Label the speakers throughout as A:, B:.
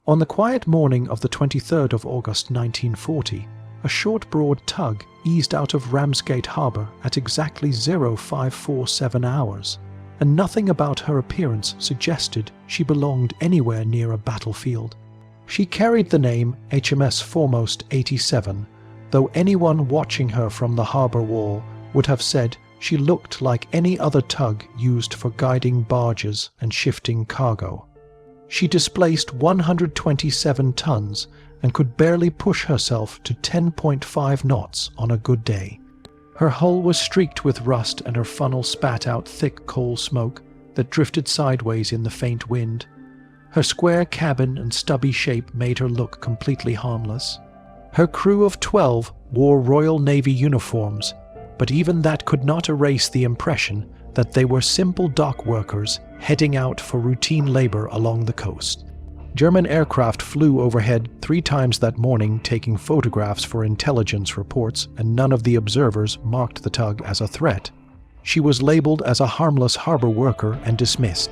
A: On the quiet morning of the 23rd of August 1940, a short broad tug eased out of Ramsgate Harbour at exactly 0547 hours, and nothing about her appearance suggested she belonged anywhere near a battlefield. She carried the name HMS Foremost 87, though anyone watching her from the harbour wall would have said she looked like any other tug used for guiding barges and shifting cargo. She displaced 127 tons and could barely push herself to 10.5 knots on a good day. Her hull was streaked with rust and her funnel spat out thick coal smoke that drifted sideways in the faint wind. Her square cabin and stubby shape made her look completely harmless. Her crew of 12 wore Royal Navy uniforms, but even that could not erase the impression that they were simple dock workers heading out for routine labor along the coast. German aircraft flew overhead 3 times that morning taking photographs for intelligence reports, and none of the observers marked the tug as a threat. She was labeled as a harmless harbor worker and dismissed.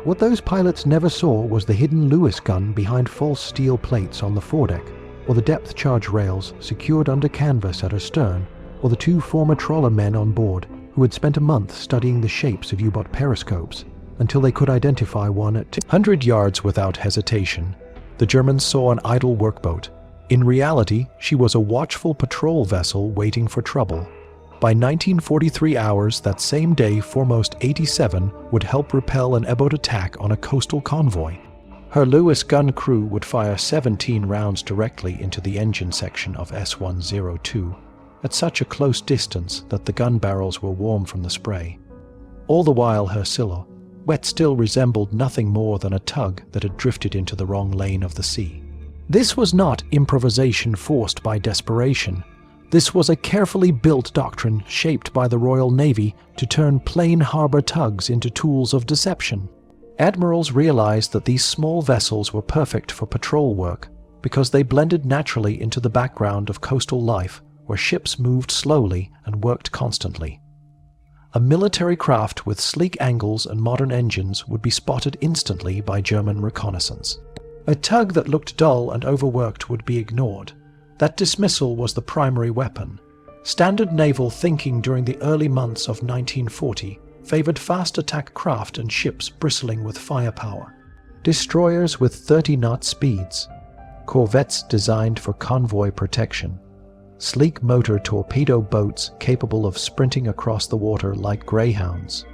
A: What those pilots never saw was the hidden Lewis gun behind false steel plates on the foredeck, or the depth charge rails secured under canvas at her stern, or the 2 former trawler men on board who had spent a month studying the shapes of U-boat periscopes until they could identify one at 200 yards without hesitation. The Germans saw an idle workboat. In reality, she was a watchful patrol vessel waiting for trouble. By 1943 hours that same day, Foremost 87 would help repel an U-boat attack on a coastal convoy. Her Lewis gun crew would fire 17 rounds directly into the engine section of S-102, at such a close distance that the gun barrels were warm from the spray. All the while her silo, wet still, resembled nothing more than a tug that had drifted into the wrong lane of the sea. This was not improvisation forced by desperation. This was a carefully built doctrine shaped by the Royal Navy to turn plain harbour tugs into tools of deception. Admirals realized that these small vessels were perfect for patrol work because they blended naturally into the background of coastal life, where ships moved slowly and worked constantly. A military craft with sleek angles and modern engines would be spotted instantly by German reconnaissance. A tug that looked dull and overworked would be ignored. That dismissal was the primary weapon. Standard naval thinking during the early months of 1940 favored fast attack craft and ships bristling with firepower. Destroyers with 30-knot speeds. Corvettes designed for convoy protection. Sleek motor torpedo boats capable of sprinting across the water like greyhounds.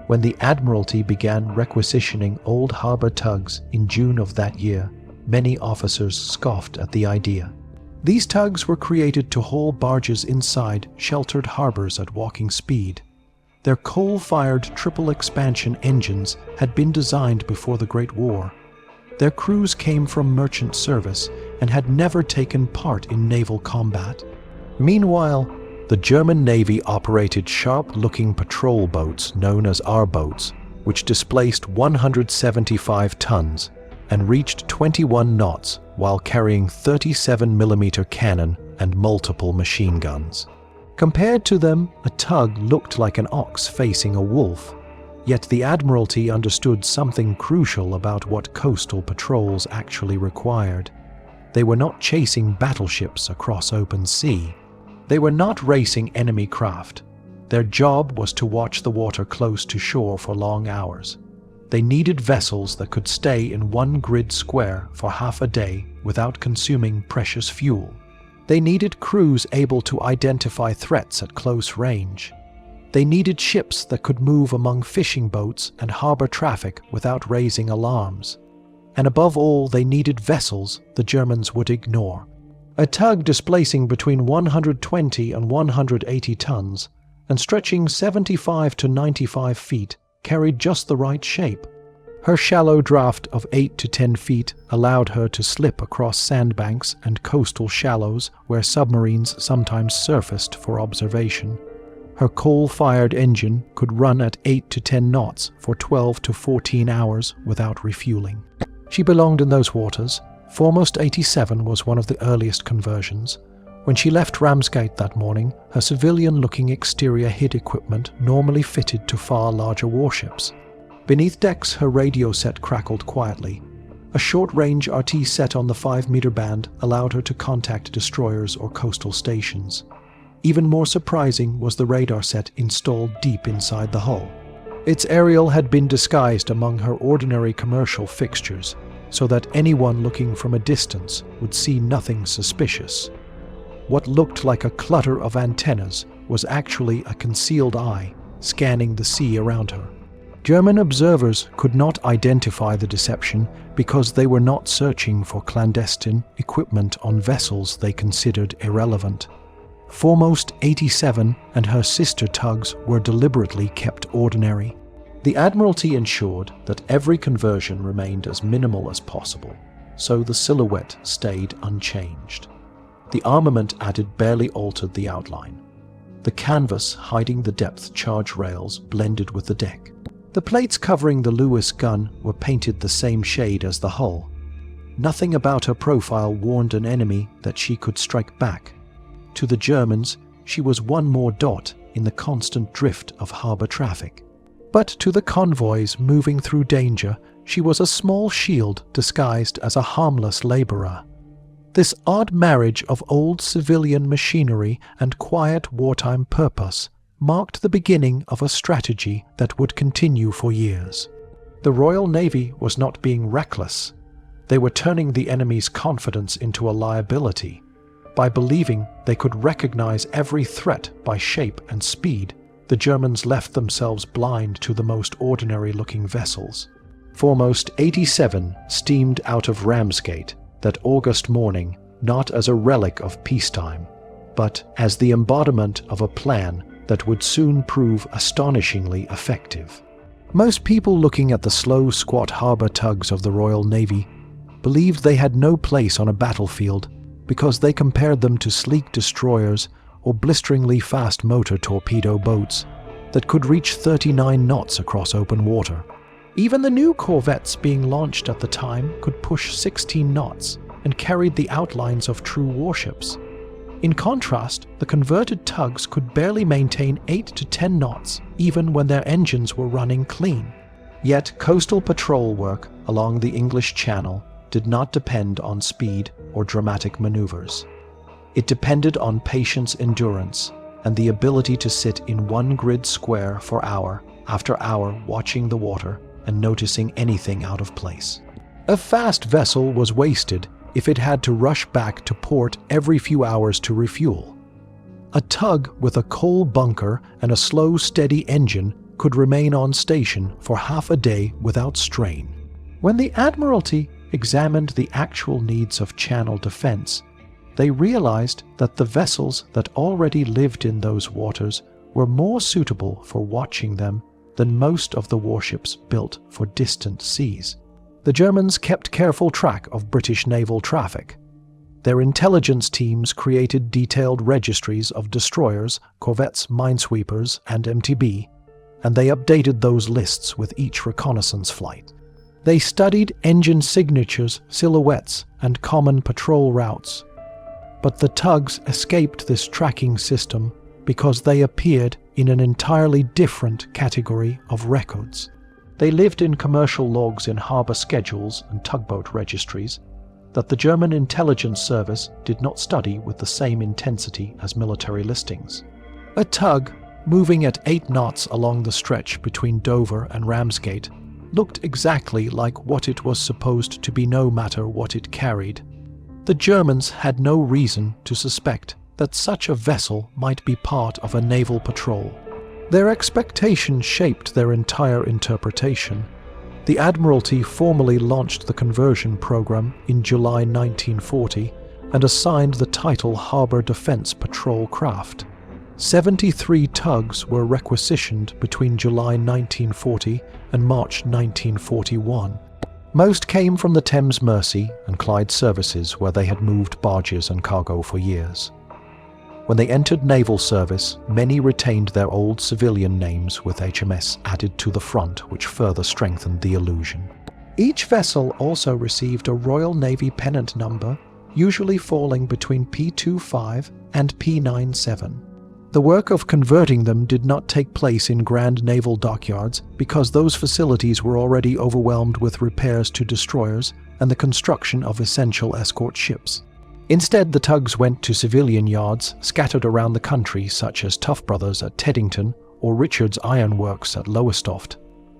A: When the Admiralty began requisitioning old harbour tugs in June of that year, many officers scoffed at the idea. These tugs were created to haul barges inside sheltered harbours at walking speed. Their coal-fired triple expansion engines had been designed before the Great War. Their crews came from merchant service and had never taken part in naval combat. Meanwhile, the German Navy operated sharp-looking patrol boats known as R-boats, which displaced 175 tons and reached 21 knots while carrying 37mm cannon and multiple machine guns. Compared to them, a tug looked like an ox facing a wolf, yet the Admiralty understood something crucial about what coastal patrols actually required. They were not chasing battleships across open sea. They were not racing enemy craft. Their job was to watch the water close to shore for long hours. They needed vessels that could stay in one grid square for half a day without consuming precious fuel. They needed crews able to identify threats at close range. They needed ships that could move among fishing boats and harbor traffic without raising alarms. And above all, they needed vessels the Germans would ignore. A tug displacing between 120 and 180 tons and stretching 75 to 95 feet carried just the right shape. Her shallow draft of 8 to 10 feet allowed her to slip across sandbanks and coastal shallows where submarines sometimes surfaced for observation. Her coal-fired engine could run at 8 to 10 knots for 12 to 14 hours without refueling. She belonged in those waters. Foremost 87 was one of the earliest conversions. When she left Ramsgate that morning, her civilian-looking exterior hid equipment normally fitted to far larger warships. Beneath decks, her radio set crackled quietly. A short-range RT set on the 5-meter band allowed her to contact destroyers or coastal stations. Even more surprising was the radar set installed deep inside the hull. Its aerial had been disguised among her ordinary commercial fixtures, so that anyone looking from a distance would see nothing suspicious. What looked like a clutter of antennas was actually a concealed eye scanning the sea around her. German observers could not identify the deception because they were not searching for clandestine equipment on vessels they considered irrelevant. Foremost 87 and her sister tugs were deliberately kept ordinary. The Admiralty ensured that every conversion remained as minimal as possible, so the silhouette stayed unchanged. The armament added barely altered the outline. The canvas hiding the depth charge rails blended with the deck. The plates covering the Lewis gun were painted the same shade as the hull. Nothing about her profile warned an enemy that she could strike back. To the Germans, she was one more dot in the constant drift of harbor traffic. But to the convoys moving through danger, she was a small shield disguised as a harmless laborer. This odd marriage of old civilian machinery and quiet wartime purpose marked the beginning of a strategy that would continue for years. The Royal Navy was not being reckless. They were turning the enemy's confidence into a liability. By believing they could recognize every threat by shape and speed, the Germans left themselves blind to the most ordinary-looking vessels. Foremost 87 steamed out of Ramsgate that August morning, not as a relic of peacetime, but as the embodiment of a plan that would soon prove astonishingly effective. Most people looking at the slow, squat harbor tugs of the Royal Navy believed they had no place on a battlefield because they compared them to sleek destroyers or blisteringly fast motor torpedo boats that could reach 39 knots across open water. Even the new corvettes being launched at the time could push 16 knots and carried the outlines of true warships. In contrast, the converted tugs could barely maintain 8 to 10 knots even when their engines were running clean. Yet coastal patrol work along the English Channel did not depend on speed or dramatic maneuvers. It depended on patience, endurance, and the ability to sit in one grid square for hour after hour watching the water and noticing anything out of place. A fast vessel was wasted if it had to rush back to port every few hours to refuel. A tug with a coal bunker and a slow, steady engine could remain on station for half a day without strain. When the Admiralty examined the actual needs of Channel defense, they realized that the vessels that already lived in those waters were more suitable for watching them than most of the warships built for distant seas. The Germans kept careful track of British naval traffic. Their intelligence teams created detailed registries of destroyers, corvettes, minesweepers, and MTB, and they updated those lists with each reconnaissance flight. They studied engine signatures, silhouettes, and common patrol routes. But the tugs escaped this tracking system because they appeared in an entirely different category of records. They lived in commercial logs in harbor schedules and tugboat registries that the German intelligence service did not study with the same intensity as military listings. A tug, moving at 8 knots along the stretch between Dover and Ramsgate, looked exactly like what it was supposed to be no matter what it carried. The Germans had no reason to suspect that such a vessel might be part of a naval patrol. Their expectation shaped their entire interpretation. The Admiralty formally launched the conversion program in July 1940 and assigned the title Harbor Defense Patrol Craft. 73 tugs were requisitioned between July 1940 and March 1941. Most came from the Thames Mersey and Clyde services where they had moved barges and cargo for years. When they entered naval service, many retained their old civilian names with HMS added to the front, which further strengthened the illusion. Each vessel also received a Royal Navy pennant number, usually falling between P25 and P97. The work of converting them did not take place in grand naval dockyards because those facilities were already overwhelmed with repairs to destroyers and the construction of essential escort ships. Instead, the tugs went to civilian yards scattered around the country, such as Tough Brothers at Teddington or Richards Iron Works at Lowestoft.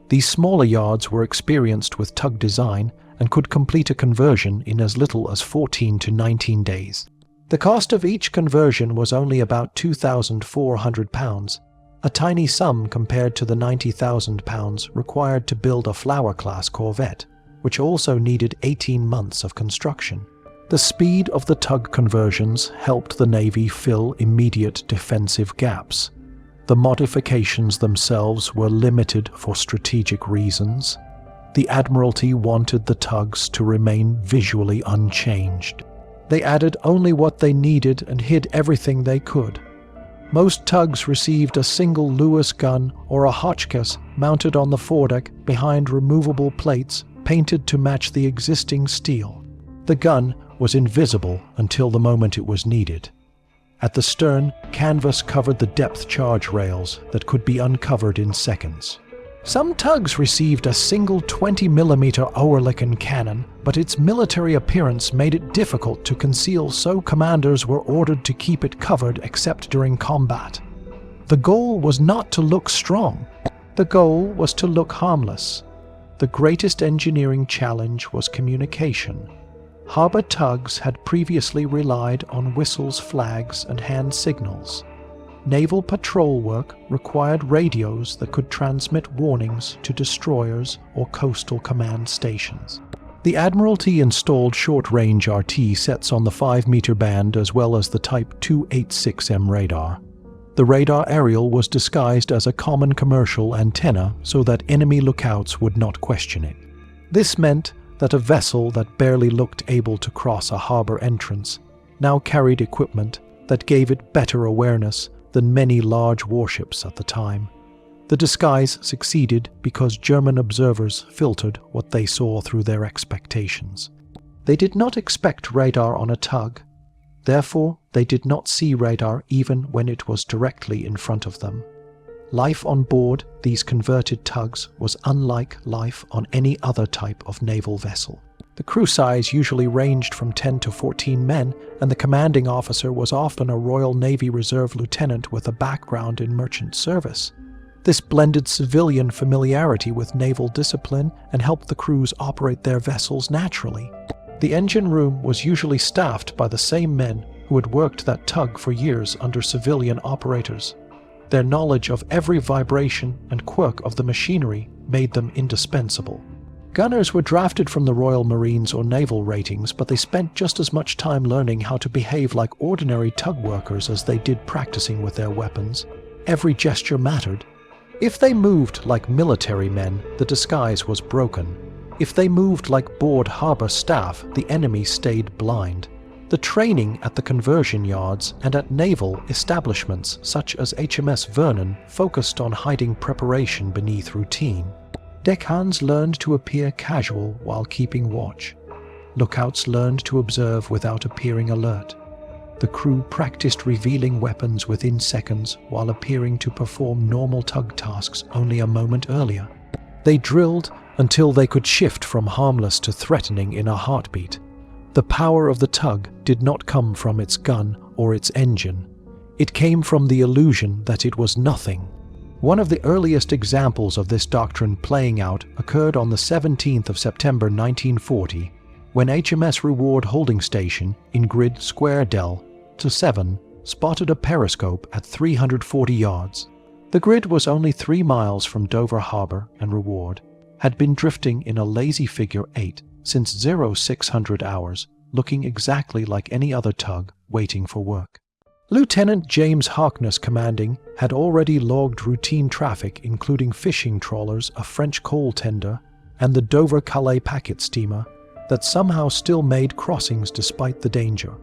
A: These smaller yards were experienced with tug design and could complete a conversion in as little as 14 to 19 days. The cost of each conversion was only about £2,400, a tiny sum compared to the £90,000 required to build a Flower-class corvette, which also needed 18 months of construction. The speed of the tug conversions helped the Navy fill immediate defensive gaps. The modifications themselves were limited for strategic reasons. The Admiralty wanted the tugs to remain visually unchanged. They added only what they needed and hid everything they could. Most tugs received a single Lewis gun or a Hotchkiss mounted on the foredeck behind removable plates painted to match the existing steel. The gun was invisible until the moment it was needed. At the stern, canvas covered the depth charge rails that could be uncovered in seconds. Some tugs received a single 20mm Oerlikon cannon, but its military appearance made it difficult to conceal, so commanders were ordered to keep it covered except during combat. The goal was not to look strong. The goal was to look harmless. The greatest engineering challenge was communication. Harbor tugs had previously relied on whistles, flags, and hand signals. Naval patrol work required radios that could transmit warnings to destroyers or coastal command stations. The Admiralty installed short-range RT sets on the 5-meter band as well as the Type 286M radar. The radar aerial was disguised as a common commercial antenna so that enemy lookouts would not question it. This meant that a vessel that barely looked able to cross a harbor entrance now carried equipment that gave it better awareness than many large warships at the time. The disguise succeeded because German observers filtered what they saw through their expectations. They did not expect radar on a tug. Therefore, they did not see radar even when it was directly in front of them. Life on board these converted tugs was unlike life on any other type of naval vessel. The crew size usually ranged from 10 to 14 men, and the commanding officer was often a Royal Navy Reserve lieutenant with a background in merchant service. This blended civilian familiarity with naval discipline and helped the crews operate their vessels naturally. The engine room was usually staffed by the same men who had worked that tug for years under civilian operators. Their knowledge of every vibration and quirk of the machinery made them indispensable. Gunners were drafted from the Royal Marines or naval ratings, but they spent just as much time learning how to behave like ordinary tug workers as they did practicing with their weapons. Every gesture mattered. If they moved like military men, the disguise was broken. If they moved like board harbor staff, the enemy stayed blind. The training at the conversion yards and at naval establishments such as HMS Vernon focused on hiding preparation beneath routine. Deckhands learned to appear casual while keeping watch. Lookouts learned to observe without appearing alert. The crew practiced revealing weapons within seconds while appearing to perform normal tug tasks only a moment earlier. They drilled until they could shift from harmless to threatening in a heartbeat. The power of the tug did not come from its gun or its engine. It came from the illusion that it was nothing. One of the earliest examples of this doctrine playing out occurred on the 17th of September 1940, when HMS Reward Holding Station in Grid Square Del to 7 spotted a periscope at 340 yards. The grid was only 3 miles from Dover Harbor, and Reward had been drifting in a lazy figure 8 since 0600 hours, looking exactly like any other tug waiting for work. Lieutenant James Harkness commanding had already logged routine traffic including fishing trawlers, a French coal tender, and the Dover-Calais packet steamer that somehow still made crossings despite the danger.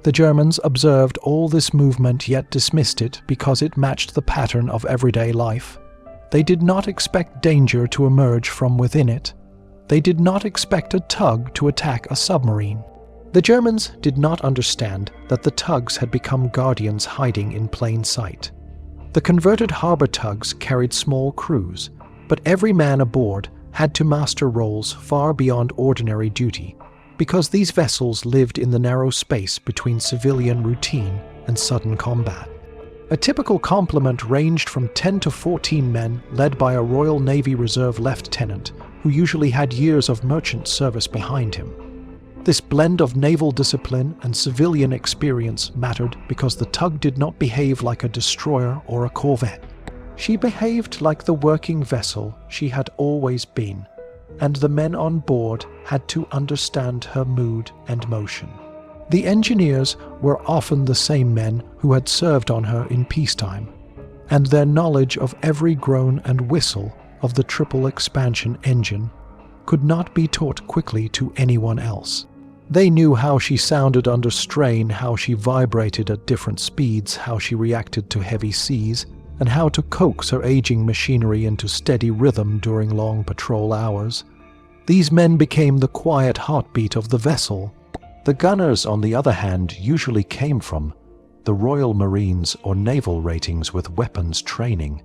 A: The Germans observed all this movement yet dismissed it because it matched the pattern of everyday life. They did not expect danger to emerge from within it. They did not expect a tug to attack a submarine. The Germans did not understand that the tugs had become guardians hiding in plain sight. The converted harbor tugs carried small crews, but every man aboard had to master roles far beyond ordinary duty because these vessels lived in the narrow space between civilian routine and sudden combat. A typical complement ranged from 10 to 14 men, led by a Royal Navy Reserve lieutenant, who usually had years of merchant service behind him. This blend of naval discipline and civilian experience mattered because the tug did not behave like a destroyer or a corvette. She behaved like the working vessel she had always been, and the men on board had to understand her mood and motion. The engineers were often the same men who had served on her in peacetime, and their knowledge of every groan and whistle of the triple expansion engine could not be taught quickly to anyone else. They knew how she sounded under strain, how she vibrated at different speeds, how she reacted to heavy seas, and how to coax her aging machinery into steady rhythm during long patrol hours. These men became the quiet heartbeat of the vessel. The gunners, on the other hand, usually came from the Royal Marines or naval ratings with weapons training.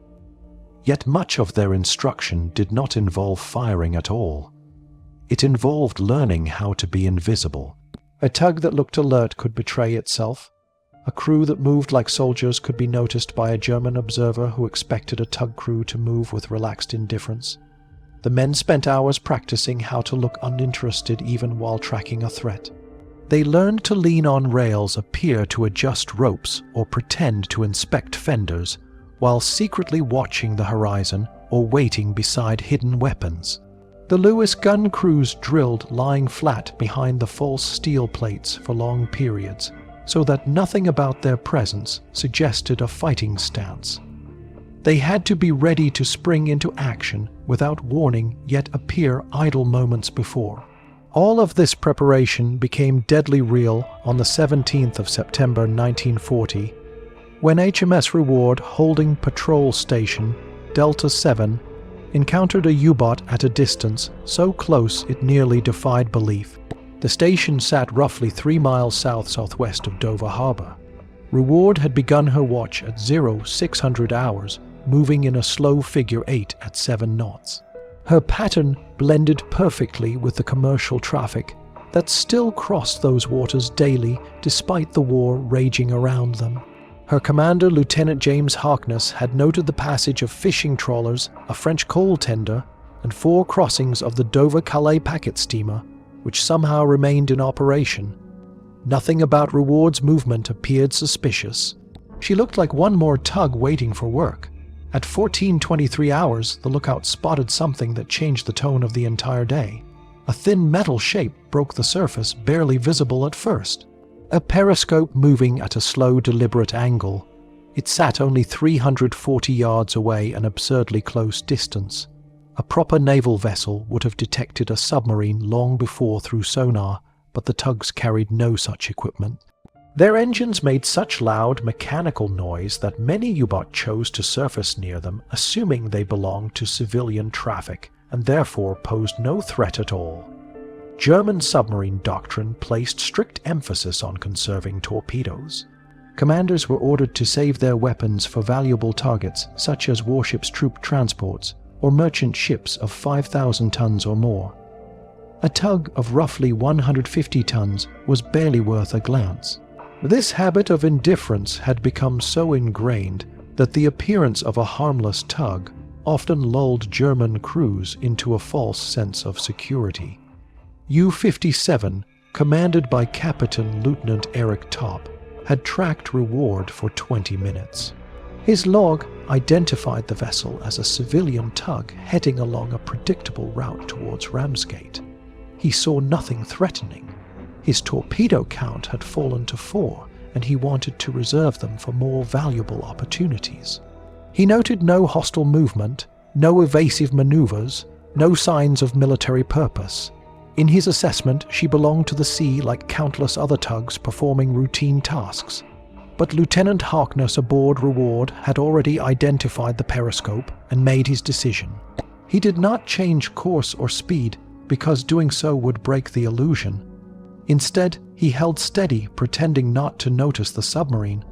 A: Yet much of their instruction did not involve firing at all. It involved learning how to be invisible. A tug that looked alert could betray itself. A crew that moved like soldiers could be noticed by a German observer who expected a tug crew to move with relaxed indifference. The men spent hours practicing how to look uninterested even while tracking a threat. They learned to lean on rails, appear to adjust ropes, or pretend to inspect fenders, while secretly watching the horizon or waiting beside hidden weapons. The Lewis gun crews drilled lying flat behind the false steel plates for long periods, so that nothing about their presence suggested a fighting stance. They had to be ready to spring into action without warning, yet appear idle moments before. All of this preparation became deadly real on the 17th of September 1940, when HMS Reward, holding patrol station Delta 7, encountered a U-boat at a distance so close it nearly defied belief. The station sat roughly 3 miles south-southwest of Dover Harbor. Reward had begun her watch at 0600 hours, moving in a slow figure 8 at 7 knots. Her pattern blended perfectly with the commercial traffic that still crossed those waters daily despite the war raging around them. Her commander, Lieutenant James Harkness, had noted the passage of fishing trawlers, a French coal tender, and 4 crossings of the Dover-Calais packet steamer, which somehow remained in operation. Nothing about Reward's movement appeared suspicious. She looked like one more tug waiting for work. At 14:23 hours, the lookout spotted something that changed the tone of the entire day. A thin metal shape broke the surface, barely visible at first. A periscope moving at a slow, deliberate angle. It sat only 340 yards away, an absurdly close distance. A proper naval vessel would have detected a submarine long before through sonar, but the tugs carried no such equipment. Their engines made such loud mechanical noise that many U-boats chose to surface near them, assuming they belonged to civilian traffic and therefore posed no threat at all. German submarine doctrine placed strict emphasis on conserving torpedoes. Commanders were ordered to save their weapons for valuable targets such as warships' troop transports or merchant ships of 5,000 tons or more. A tug of roughly 150 tons was barely worth a glance. This habit of indifference had become so ingrained that the appearance of a harmless tug often lulled German crews into a false sense of security. U-57, commanded by Captain Lieutenant Eric Topp, had tracked Reward for 20 minutes. His log identified the vessel as a civilian tug heading along a predictable route towards Ramsgate. He saw nothing threatening. His torpedo count had fallen to 4, and he wanted to reserve them for more valuable opportunities. He noted no hostile movement, no evasive maneuvers, no signs of military purpose. In his assessment, she belonged to the sea like countless other tugs performing routine tasks. But Lieutenant Harkness aboard Reward had already identified the periscope and made his decision. He did not change course or speed because doing so would break the illusion. Instead, he held steady, pretending not to notice the submarine.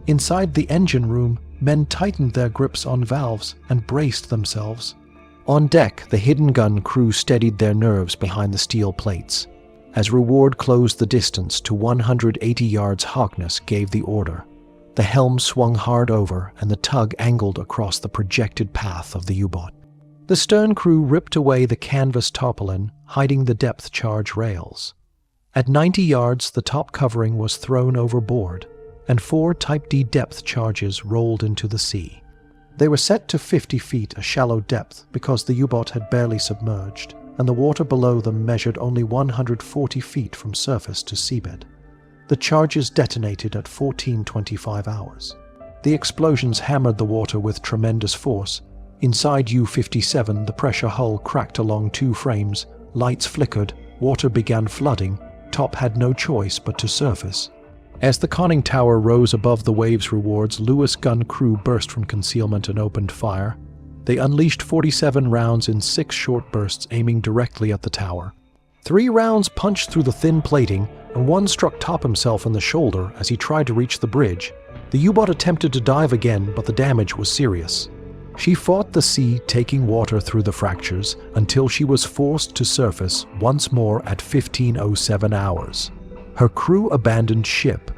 A: Inside the engine room, men tightened their grips on valves and braced themselves. On deck, the hidden gun crew steadied their nerves behind the steel plates. As Reward closed the distance to 180 yards, Harkness gave the order. The helm swung hard over and the tug angled across the projected path of the U-boat. The stern crew ripped away the canvas tarpaulin, hiding the depth charge rails. At 90 yards, the top covering was thrown overboard, and 4 Type D depth charges rolled into the sea. They were set to 50 feet, a shallow depth, because the U-boat had barely submerged, and the water below them measured only 140 feet from surface to seabed. The charges detonated at 14:25 hours. The explosions hammered the water with tremendous force. Inside U-57, the pressure hull cracked along 2 frames, lights flickered, water began flooding. Top had no choice but to surface. As the conning tower rose above the waves' Reward's Lewis gun crew burst from concealment and opened fire. They unleashed 47 rounds in 6 short bursts, aiming directly at the tower. 3 rounds punched through the thin plating, and 1 struck Top himself in the shoulder as he tried to reach the bridge. The U-boat attempted to dive again, but the damage was serious. She fought the sea, taking water through the fractures, until she was forced to surface once more at 15:07 hours. Her crew abandoned ship.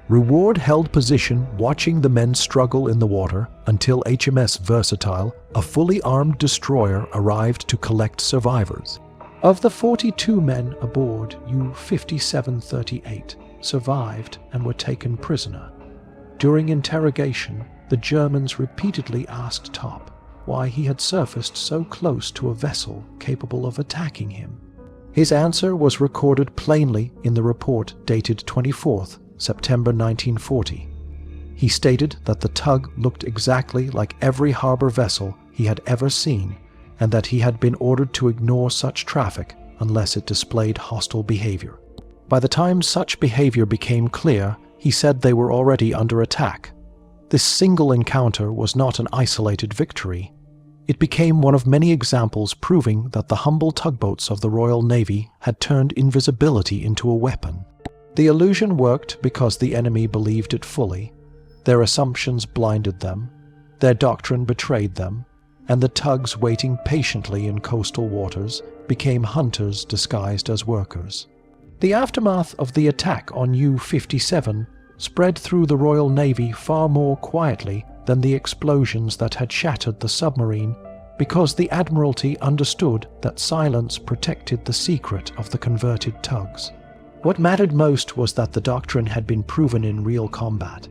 A: Reward held position, watching the men struggle in the water until HMS Versatile, a fully armed destroyer, arrived to collect survivors. Of the 42 men aboard U-5738 survived and were taken prisoner. During interrogation, the Germans repeatedly asked Top why he had surfaced so close to a vessel capable of attacking him. His answer was recorded plainly in the report dated 24th September 1940. He stated that the tug looked exactly like every harbor vessel he had ever seen, and that he had been ordered to ignore such traffic unless it displayed hostile behavior. By the time such behavior became clear, he said they were already under attack. This single encounter was not an isolated victory. It became one of many examples proving that the humble tugboats of the Royal Navy had turned invisibility into a weapon. The illusion worked because the enemy believed it fully. Their assumptions blinded them, their doctrine betrayed them, and the tugs waiting patiently in coastal waters became hunters disguised as workers. The aftermath of the attack on U-57 spread through the Royal Navy far more quietly than the explosions that had shattered the submarine, because the Admiralty understood that silence protected the secret of the converted tugs. What mattered most was that the doctrine had been proven in real combat.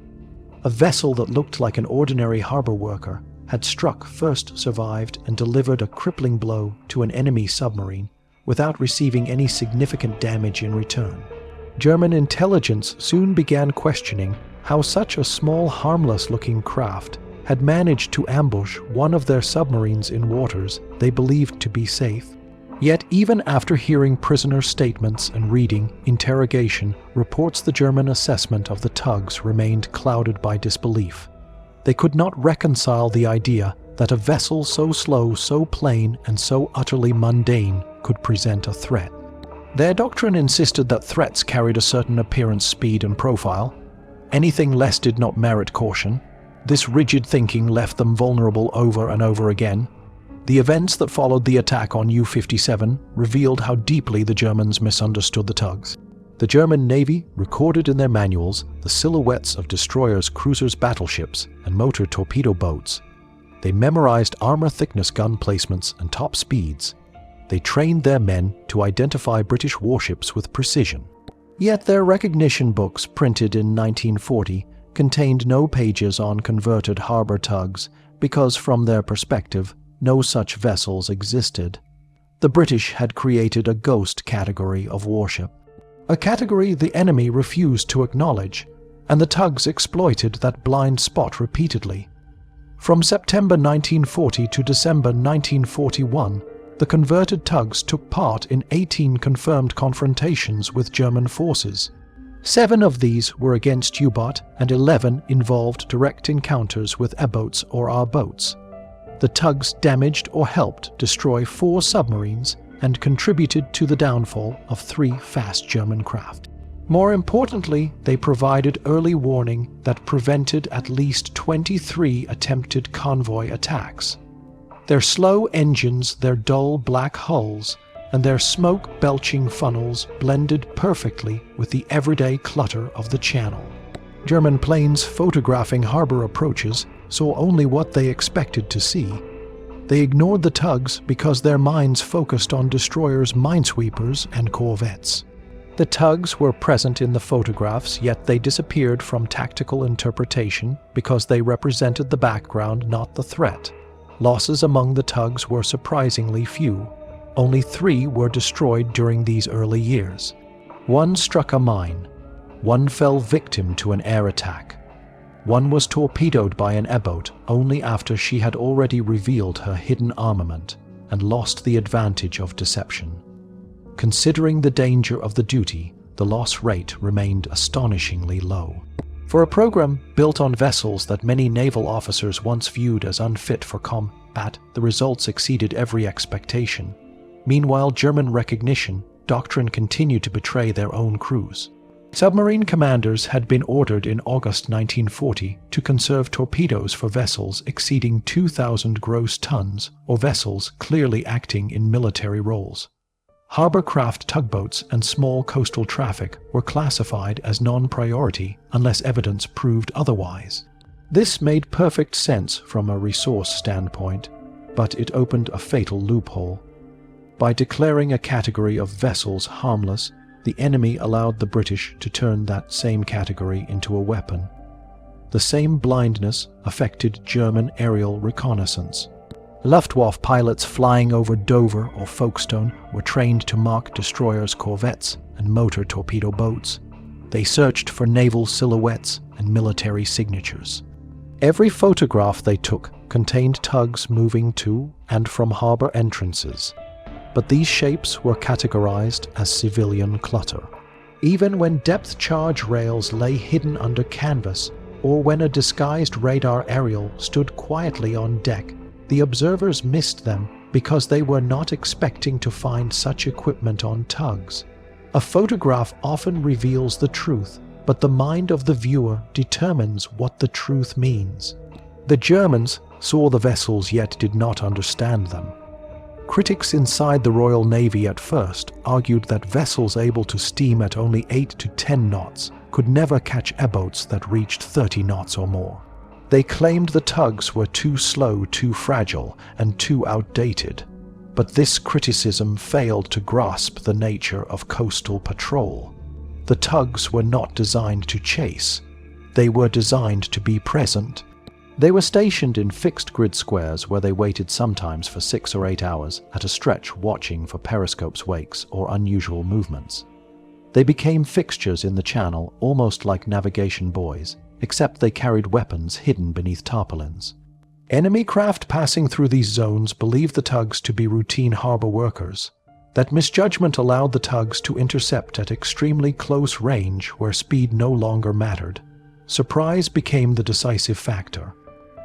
A: A vessel that looked like an ordinary harbor worker had struck, first survived, and delivered a crippling blow to an enemy submarine without receiving any significant damage in return. German intelligence soon began questioning how such a small, harmless-looking craft had managed to ambush one of their submarines in waters they believed to be safe. Yet even after hearing prisoner statements and reading interrogation reports, the German assessment of the tugs remained clouded by disbelief. They could not reconcile the idea that a vessel so slow, so plain, and so utterly mundane could present a threat. Their doctrine insisted that threats carried a certain appearance, speed, and profile. Anything less did not merit caution. This rigid thinking left them vulnerable over and over again. The events that followed the attack on U-57 revealed how deeply the Germans misunderstood the tugs. The German Navy recorded in their manuals the silhouettes of destroyers, cruisers, battleships, and motor torpedo boats. They memorized armor thickness, gun placements, and top speeds. They trained their men to identify British warships with precision. Yet their recognition books, printed in 1940, contained no pages on converted harbor tugs because, from their perspective, no such vessels existed. The British had created a ghost category of warship, a category the enemy refused to acknowledge, and the tugs exploited that blind spot repeatedly. From September 1940 to December 1941, the converted tugs took part in 18 confirmed confrontations with German forces. 7 of these were against U-boat, and 11 involved direct encounters with A-boats or our boats. The tugs damaged or helped destroy 4 submarines and contributed to the downfall of 3 fast German craft. More importantly, they provided early warning that prevented at least 23 attempted convoy attacks. Their slow engines, their dull black hulls, and their smoke-belching funnels blended perfectly with the everyday clutter of the channel. German planes photographing harbor approaches saw only what they expected to see. They ignored the tugs because their minds focused on destroyers, minesweepers, and corvettes. The tugs were present in the photographs, yet they disappeared from tactical interpretation because they represented the background, not the threat. Losses among the tugs were surprisingly few. Only 3 were destroyed during these early years. 1 struck a mine. 1 fell victim to an air attack. 1 was torpedoed by an U-boat only after she had already revealed her hidden armament and lost the advantage of deception. Considering the danger of the duty, the loss rate remained astonishingly low. For a program built on vessels that many naval officers once viewed as unfit for combat, the results exceeded every expectation. Meanwhile, German recognition doctrine continued to betray their own crews. Submarine commanders had been ordered in August 1940 to conserve torpedoes for vessels exceeding 2,000 gross tons or vessels clearly acting in military roles. Harbor craft tugboats and small coastal traffic were classified as non-priority unless evidence proved otherwise. This made perfect sense from a resource standpoint, but it opened a fatal loophole. By declaring a category of vessels harmless, the enemy allowed the British to turn that same category into a weapon. The same blindness affected German aerial reconnaissance. Luftwaffe pilots flying over Dover or Folkestone were trained to mark destroyers, corvettes, and motor torpedo boats. They searched for naval silhouettes and military signatures. Every photograph they took contained tugs moving to and from harbor entrances, but these shapes were categorized as civilian clutter. Even when depth charge rails lay hidden under canvas, or when a disguised radar aerial stood quietly on deck, the observers missed them because they were not expecting to find such equipment on tugs. A photograph often reveals the truth, but the mind of the viewer determines what the truth means. The Germans saw the vessels yet did not understand them. Critics inside the Royal Navy at first argued that vessels able to steam at only 8 to 10 knots could never catch U-boats that reached 30 knots or more. They claimed the tugs were too slow, too fragile, and too outdated. But this criticism failed to grasp the nature of coastal patrol. The tugs were not designed to chase. They were designed to be present. They were stationed in fixed grid squares where they waited sometimes for 6 or 8 hours at a stretch watching for periscopes, wakes, or unusual movements. They became fixtures in the channel almost like navigation buoys, except they carried weapons hidden beneath tarpaulins. Enemy craft passing through these zones believed the tugs to be routine harbor workers. That misjudgment allowed the tugs to intercept at extremely close range where speed no longer mattered. Surprise became the decisive factor.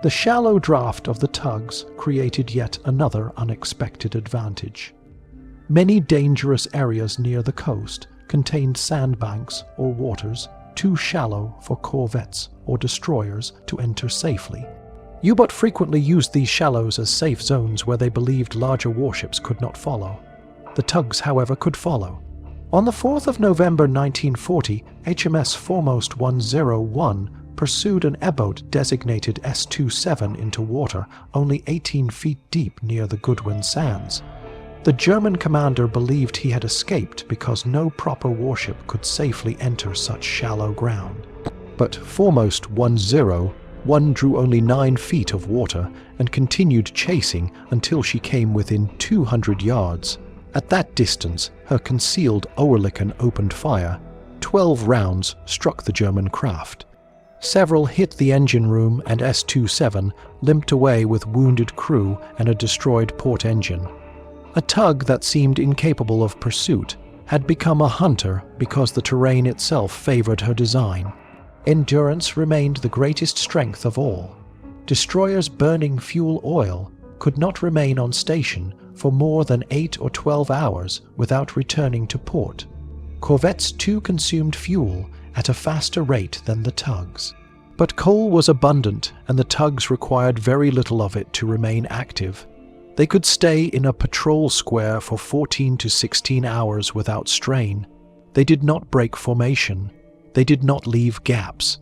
A: The shallow draft of the tugs created yet another unexpected advantage. Many dangerous areas near the coast contained sandbanks or waters too shallow for corvettes or destroyers to enter safely. U-boat frequently used these shallows as safe zones where they believed larger warships could not follow. The tugs, however, could follow. On the 4th of November 1940, HMS Foremost 101 pursued an U-boat designated S-27 into water only 18 feet deep near the Goodwin Sands. The German commander believed he had escaped because no proper warship could safely enter such shallow ground. But Foremost 101 drew only 9 feet of water and continued chasing until she came within 200 yards. At that distance, her concealed Oerlikon opened fire. 12 rounds struck the German craft. Several hit the engine room, and S-27 limped away with wounded crew and a destroyed port engine. A tug that seemed incapable of pursuit had become a hunter because the terrain itself favored her design. Endurance remained the greatest strength of all. Destroyers burning fuel oil could not remain on station for more than 8 or 12 hours without returning to port. Corvettes too consumed fuel at a faster rate than the tugs. But coal was abundant, and the tugs required very little of it to remain active. They could stay in a patrol square for 14 to 16 hours without strain. They did not break formation. They did not leave gaps.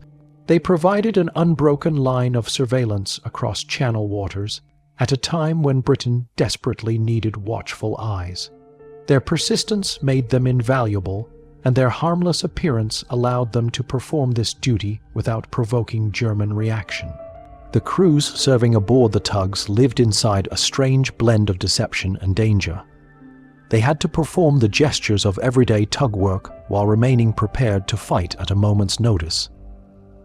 A: They provided an unbroken line of surveillance across Channel waters at a time when Britain desperately needed watchful eyes. Their persistence made them invaluable, and their harmless appearance allowed them to perform this duty without provoking German reaction. The crews serving aboard the tugs lived inside a strange blend of deception and danger. They had to perform the gestures of everyday tug work while remaining prepared to fight at a moment's notice.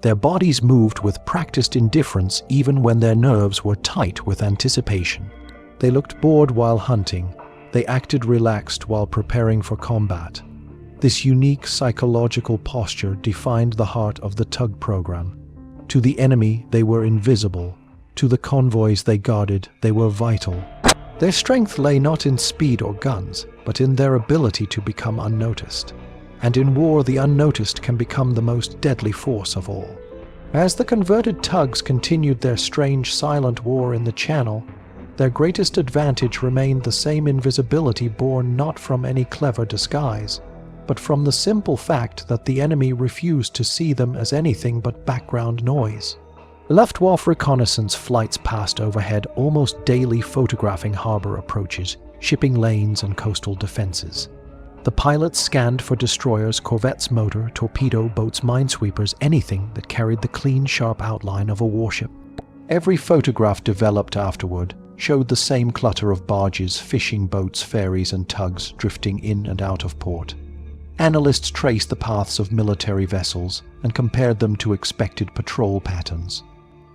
A: Their bodies moved with practiced indifference even when their nerves were tight with anticipation. They looked bored while hunting. They acted relaxed while preparing for combat. This unique psychological posture defined the heart of the tug program. To the enemy, they were invisible. To the convoys they guarded, they were vital. Their strength lay not in speed or guns, but in their ability to become unnoticed. And in war, the unnoticed can become the most deadly force of all. As the converted tugs continued their strange silent war in the Channel, their greatest advantage remained the same invisibility born not from any clever disguise, but from the simple fact that the enemy refused to see them as anything but background noise. Luftwaffe reconnaissance flights passed overhead almost daily, photographing harbor approaches, shipping lanes, and coastal defenses. The pilots scanned for destroyers, corvettes, motor, torpedo boats, minesweepers, anything that carried the clean, sharp outline of a warship. Every photograph developed afterward showed the same clutter of barges, fishing boats, ferries, and tugs drifting in and out of port. Analysts traced the paths of military vessels and compared them to expected patrol patterns.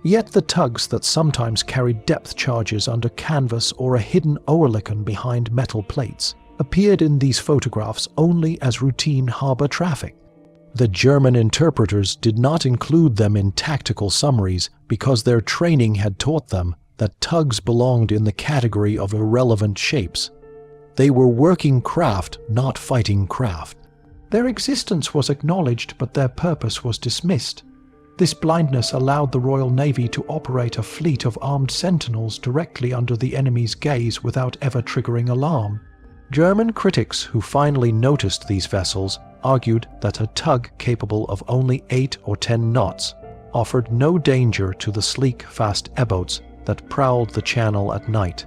A: Yet the tugs that sometimes carried depth charges under canvas or a hidden oerlikon behind metal plates appeared in these photographs only as routine harbor traffic. The German interpreters did not include them in tactical summaries because their training had taught them that tugs belonged in the category of irrelevant shapes. They were working craft, not fighting craft. Their existence was acknowledged, but their purpose was dismissed. This blindness allowed the Royal Navy to operate a fleet of armed sentinels directly under the enemy's gaze without ever triggering alarm. German critics who finally noticed these vessels argued that a tug capable of only 8 or 10 knots offered no danger to the sleek, fast E-boats that prowled the Channel at night.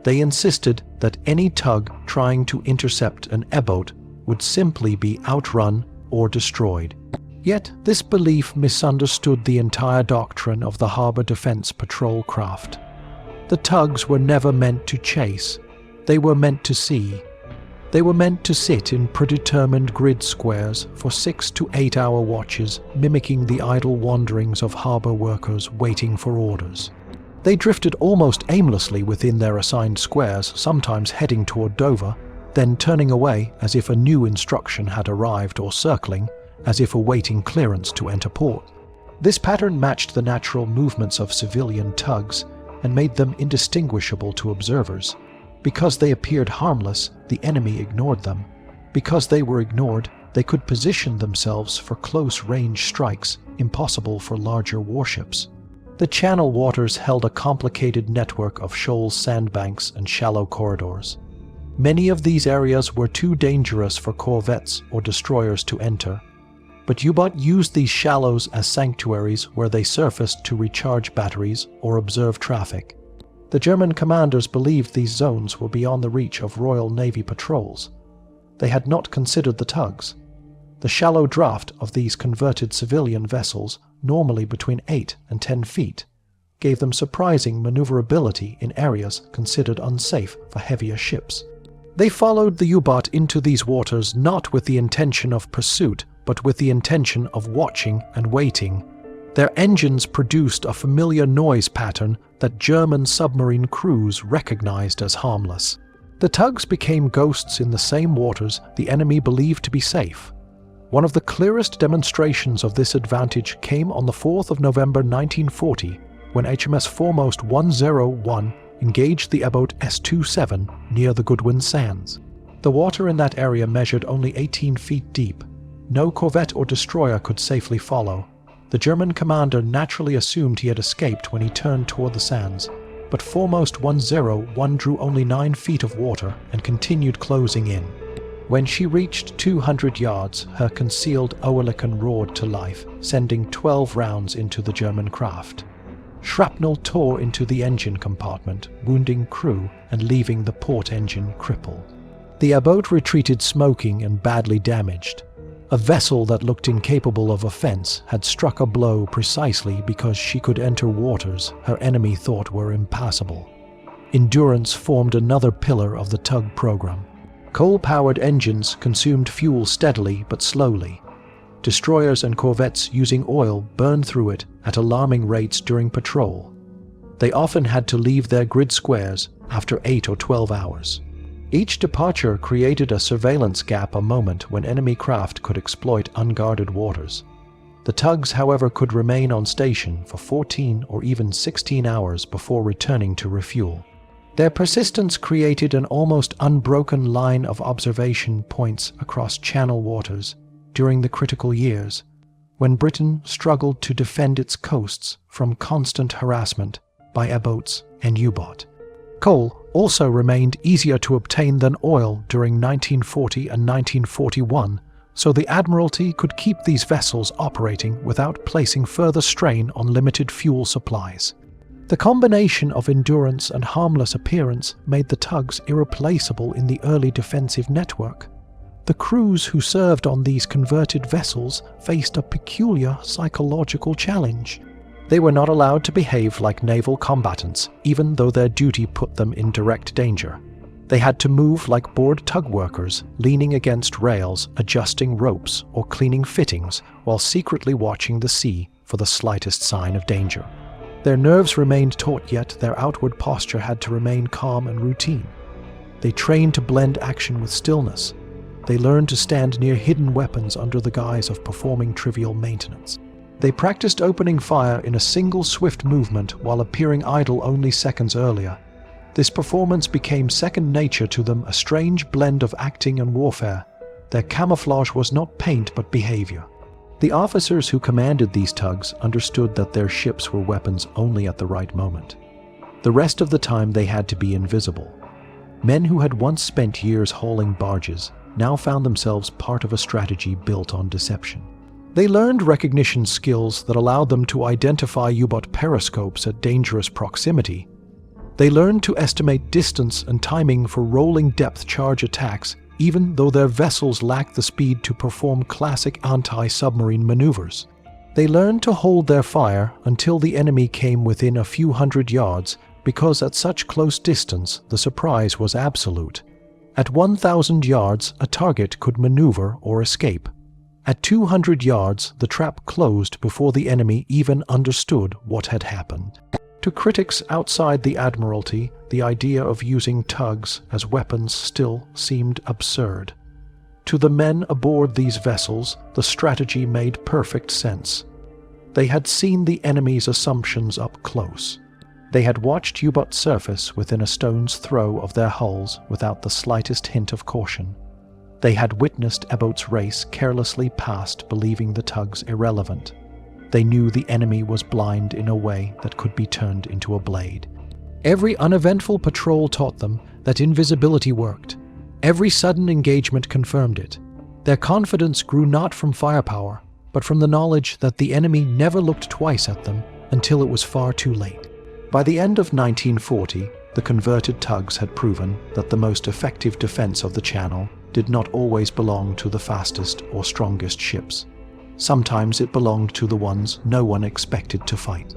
A: They insisted that any tug trying to intercept an E-boat would simply be outrun or destroyed. Yet this belief misunderstood the entire doctrine of the harbor defense patrol craft. The tugs were never meant to chase. They were meant to see. They were meant to sit in predetermined grid squares for 6 to 8 hour watches, mimicking the idle wanderings of harbor workers waiting for orders. They drifted almost aimlessly within their assigned squares, sometimes heading toward Dover, then turning away as if a new instruction had arrived, or circling as if awaiting clearance to enter port. This pattern matched the natural movements of civilian tugs and made them indistinguishable to observers. Because they appeared harmless, the enemy ignored them. Because they were ignored, they could position themselves for close-range strikes impossible for larger warships. The Channel waters held a complicated network of shoals, sandbanks, and shallow corridors. Many of these areas were too dangerous for corvettes or destroyers to enter, but U-boat used these shallows as sanctuaries where they surfaced to recharge batteries or observe traffic. The German commanders believed these zones were beyond the reach of Royal Navy patrols. They had not considered the tugs. The shallow draft of these converted civilian vessels, normally between 8 and 10 feet, gave them surprising maneuverability in areas considered unsafe for heavier ships. They followed the U-boat into these waters not with the intention of pursuit, but with the intention of watching and waiting. Their engines produced a familiar noise pattern that German submarine crews recognized as harmless. The tugs became ghosts in the same waters the enemy believed to be safe. One of the clearest demonstrations of this advantage came on the 4th of November 1940, when HMS Foremost 101 engaged the E-boat S-27 near the Goodwin Sands. The water in that area measured only 18 feet deep. No corvette or destroyer could safely follow. The German commander naturally assumed he had escaped when he turned toward the sands. but foremost 101 drew only 9 feet of water and continued closing in. When she reached 200 yards, her concealed Oerlikon roared to life, sending 12 rounds into the German craft. Shrapnel tore into the engine compartment, wounding crew and leaving the port engine crippled. The boat retreated smoking and badly damaged. A vessel that looked incapable of offense had struck a blow precisely because she could enter waters her enemy thought were impassable. Endurance formed another pillar of the tug program. Coal-powered engines consumed fuel steadily but slowly. Destroyers and corvettes using oil burned through it at alarming rates during patrol. They often had to leave their grid squares after 8 or 12 hours. Each departure created a surveillance gap, a moment when enemy craft could exploit unguarded waters. The tugs, however, could remain on station for 14 or even 16 hours before returning to refuel. Their persistence created an almost unbroken line of observation points across Channel waters during the critical years, when Britain struggled to defend its coasts from constant harassment by boats and U-boat. Coal also remained easier to obtain than oil during 1940 and 1941, so the Admiralty could keep these vessels operating without placing further strain on limited fuel supplies. The combination of endurance and harmless appearance made the tugs irreplaceable in the early defensive network. The crews who served on these converted vessels faced a peculiar psychological challenge. They were not allowed to behave like naval combatants, even though their duty put them in direct danger. They had to move like bored tug workers, leaning against rails, adjusting ropes, or cleaning fittings, while secretly watching the sea for the slightest sign of danger. Their nerves remained taut, yet their outward posture had to remain calm and routine. They trained to blend action with stillness. They learned to stand near hidden weapons under the guise of performing trivial maintenance. They practiced opening fire in a single swift movement while appearing idle only seconds earlier. This performance became second nature to them, a strange blend of acting and warfare. Their camouflage was not paint but behavior. The officers who commanded these tugs understood that their ships were weapons only at the right moment. The rest of the time they had to be invisible. Men who had once spent years hauling barges now found themselves part of a strategy built on deception. They learned recognition skills that allowed them to identify U-boat periscopes at dangerous proximity. They learned to estimate distance and timing for rolling depth charge attacks, even though their vessels lacked the speed to perform classic anti-submarine maneuvers. They learned to hold their fire until the enemy came within a few hundred yards, because at such close distance the surprise was absolute. At 1,000 yards, a target could maneuver or escape. At 200 yards, the trap closed before the enemy even understood what had happened. To critics outside the Admiralty, the idea of using tugs as weapons still seemed absurd. To the men aboard these vessels, the strategy made perfect sense. They had seen the enemy's assumptions up close. They had watched U-boat surface within a stone's throw of their hulls without the slightest hint of caution. They had witnessed boats race carelessly past, believing the tugs irrelevant. They knew the enemy was blind in a way that could be turned into a blade. Every uneventful patrol taught them that invisibility worked. Every sudden engagement confirmed it. Their confidence grew not from firepower, but from the knowledge that the enemy never looked twice at them until it was far too late. By the end of 1940, the converted tugs had proven that the most effective defense of the Channel did not always belong to the fastest or strongest ships. Sometimes it belonged to the ones no one expected to fight.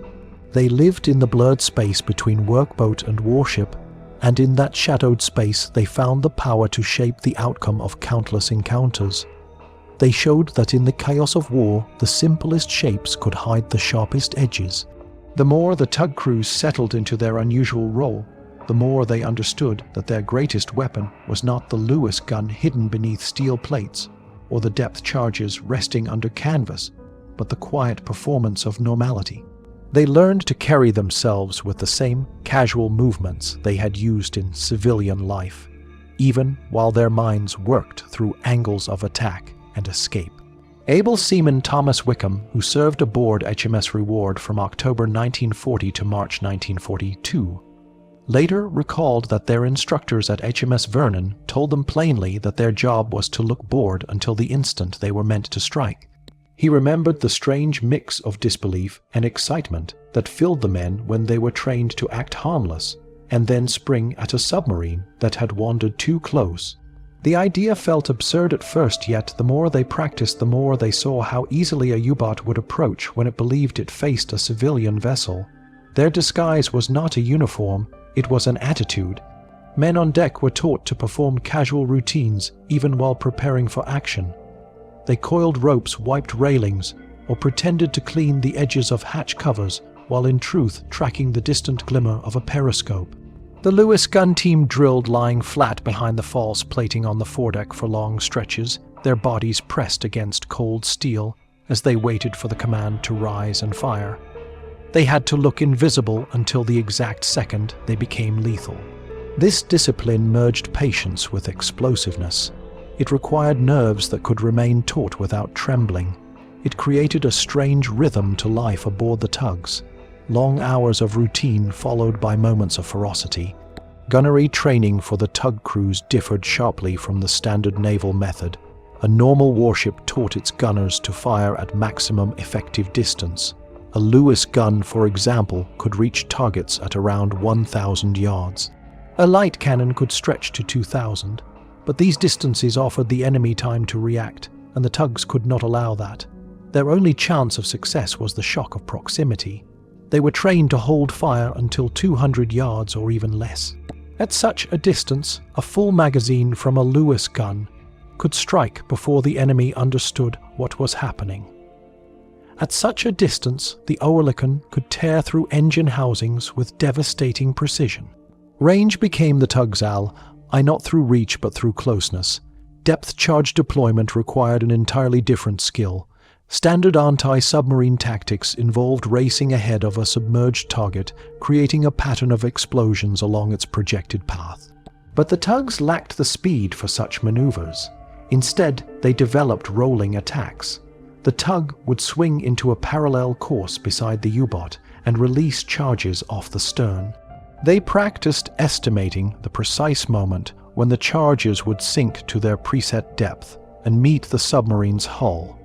A: They lived in the blurred space between workboat and warship, and in that shadowed space they found the power to shape the outcome of countless encounters. They showed that in the chaos of war, the simplest shapes could hide the sharpest edges. The more the tug crews settled into their unusual role, the more they understood that their greatest weapon was not the Lewis gun hidden beneath steel plates, or the depth charges resting under canvas, but the quiet performance of normality. They learned to carry themselves with the same casual movements they had used in civilian life, even while their minds worked through angles of attack and escape. Able seaman Thomas Wickham, who served aboard HMS Reward from October 1940 to March 1942, later recalled that their instructors at HMS Vernon told them plainly that their job was to look bored until the instant they were meant to strike. He remembered the strange mix of disbelief and excitement that filled the men when they were trained to act harmless and then spring at a submarine that had wandered too close. The idea felt absurd at first, yet the more they practiced, the more they saw how easily a U-boat would approach when it believed it faced a civilian vessel. Their disguise was not a uniform, it was an attitude. Men on deck were taught to perform casual routines even while preparing for action. They coiled ropes, wiped railings, or pretended to clean the edges of hatch covers while in truth tracking the distant glimmer of a periscope. The Lewis gun team drilled lying flat behind the false plating on the foredeck for long stretches, their bodies pressed against cold steel as they waited for the command to rise and fire. They had to look invisible until the exact second they became lethal. This discipline merged patience with explosiveness. It required nerves that could remain taut without trembling. It created a strange rhythm to life aboard the tugs. Long hours of routine followed by moments of ferocity. Gunnery training for the tug crews differed sharply from the standard naval method. A normal warship taught its gunners to fire at maximum effective distance. A Lewis gun, for example, could reach targets at around 1,000 yards. A light cannon could stretch to 2,000, but these distances offered the enemy time to react, and the tugs could not allow that. Their only chance of success was the shock of proximity. They were trained to hold fire until 200 yards or even less. At such a distance, a full magazine from a Lewis gun could strike before the enemy understood what was happening. At such a distance, the Oerlikon could tear through engine housings with devastating precision. Range became the tug's eye not through reach but through closeness. Depth charge deployment required an entirely different skill. Standard anti-submarine tactics involved racing ahead of a submerged target, creating a pattern of explosions along its projected path. But the tugs lacked the speed for such maneuvers. Instead, they developed rolling attacks. The tug would swing into a parallel course beside the U-boat and release charges off the stern. They practiced estimating the precise moment when the charges would sink to their preset depth and meet the submarine's hull.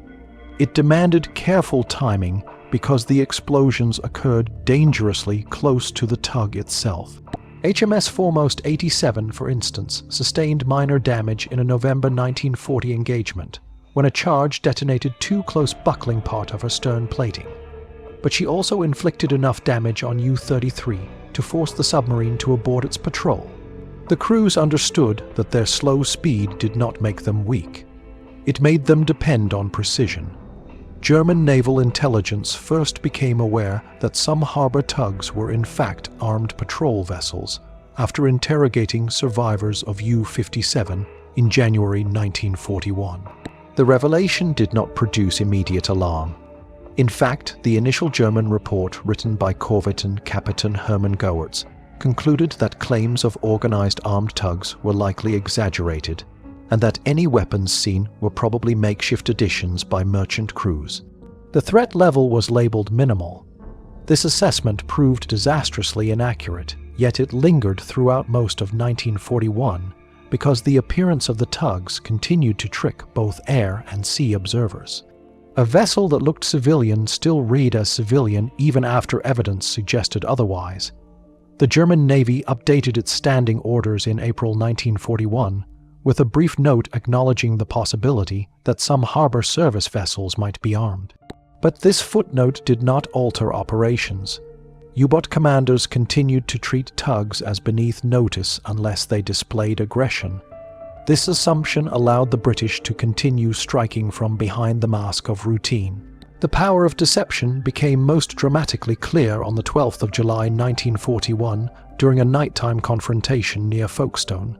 A: It demanded careful timing because the explosions occurred dangerously close to the tug itself. HMS Foremost 87, for instance, sustained minor damage in a November 1940 engagement when a charge detonated too close buckling part of her stern plating. But she also inflicted enough damage on U-33 to force the submarine to abort its patrol. The crews understood that their slow speed did not make them weak. It made them depend on precision. German naval intelligence first became aware that some harbor tugs were in fact armed patrol vessels after interrogating survivors of U-57 in January 1941. The revelation did not produce immediate alarm. In fact, the initial German report written by Korvetten Captain Hermann Goertz concluded that claims of organized armed tugs were likely exaggerated, and that any weapons seen were probably makeshift additions by merchant crews. The threat level was labeled minimal. This assessment proved disastrously inaccurate, yet it lingered throughout most of 1941 because the appearance of the tugs continued to trick both air and sea observers. A vessel that looked civilian still read as civilian even after evidence suggested otherwise. The German Navy updated its standing orders in April 1941 with a brief note acknowledging the possibility that some harbor service vessels might be armed. But this footnote did not alter operations. U-boat commanders continued to treat tugs as beneath notice unless they displayed aggression. This assumption allowed the British to continue striking from behind the mask of routine. The power of deception became most dramatically clear on the 12th of July 1941 during a nighttime confrontation near Folkestone.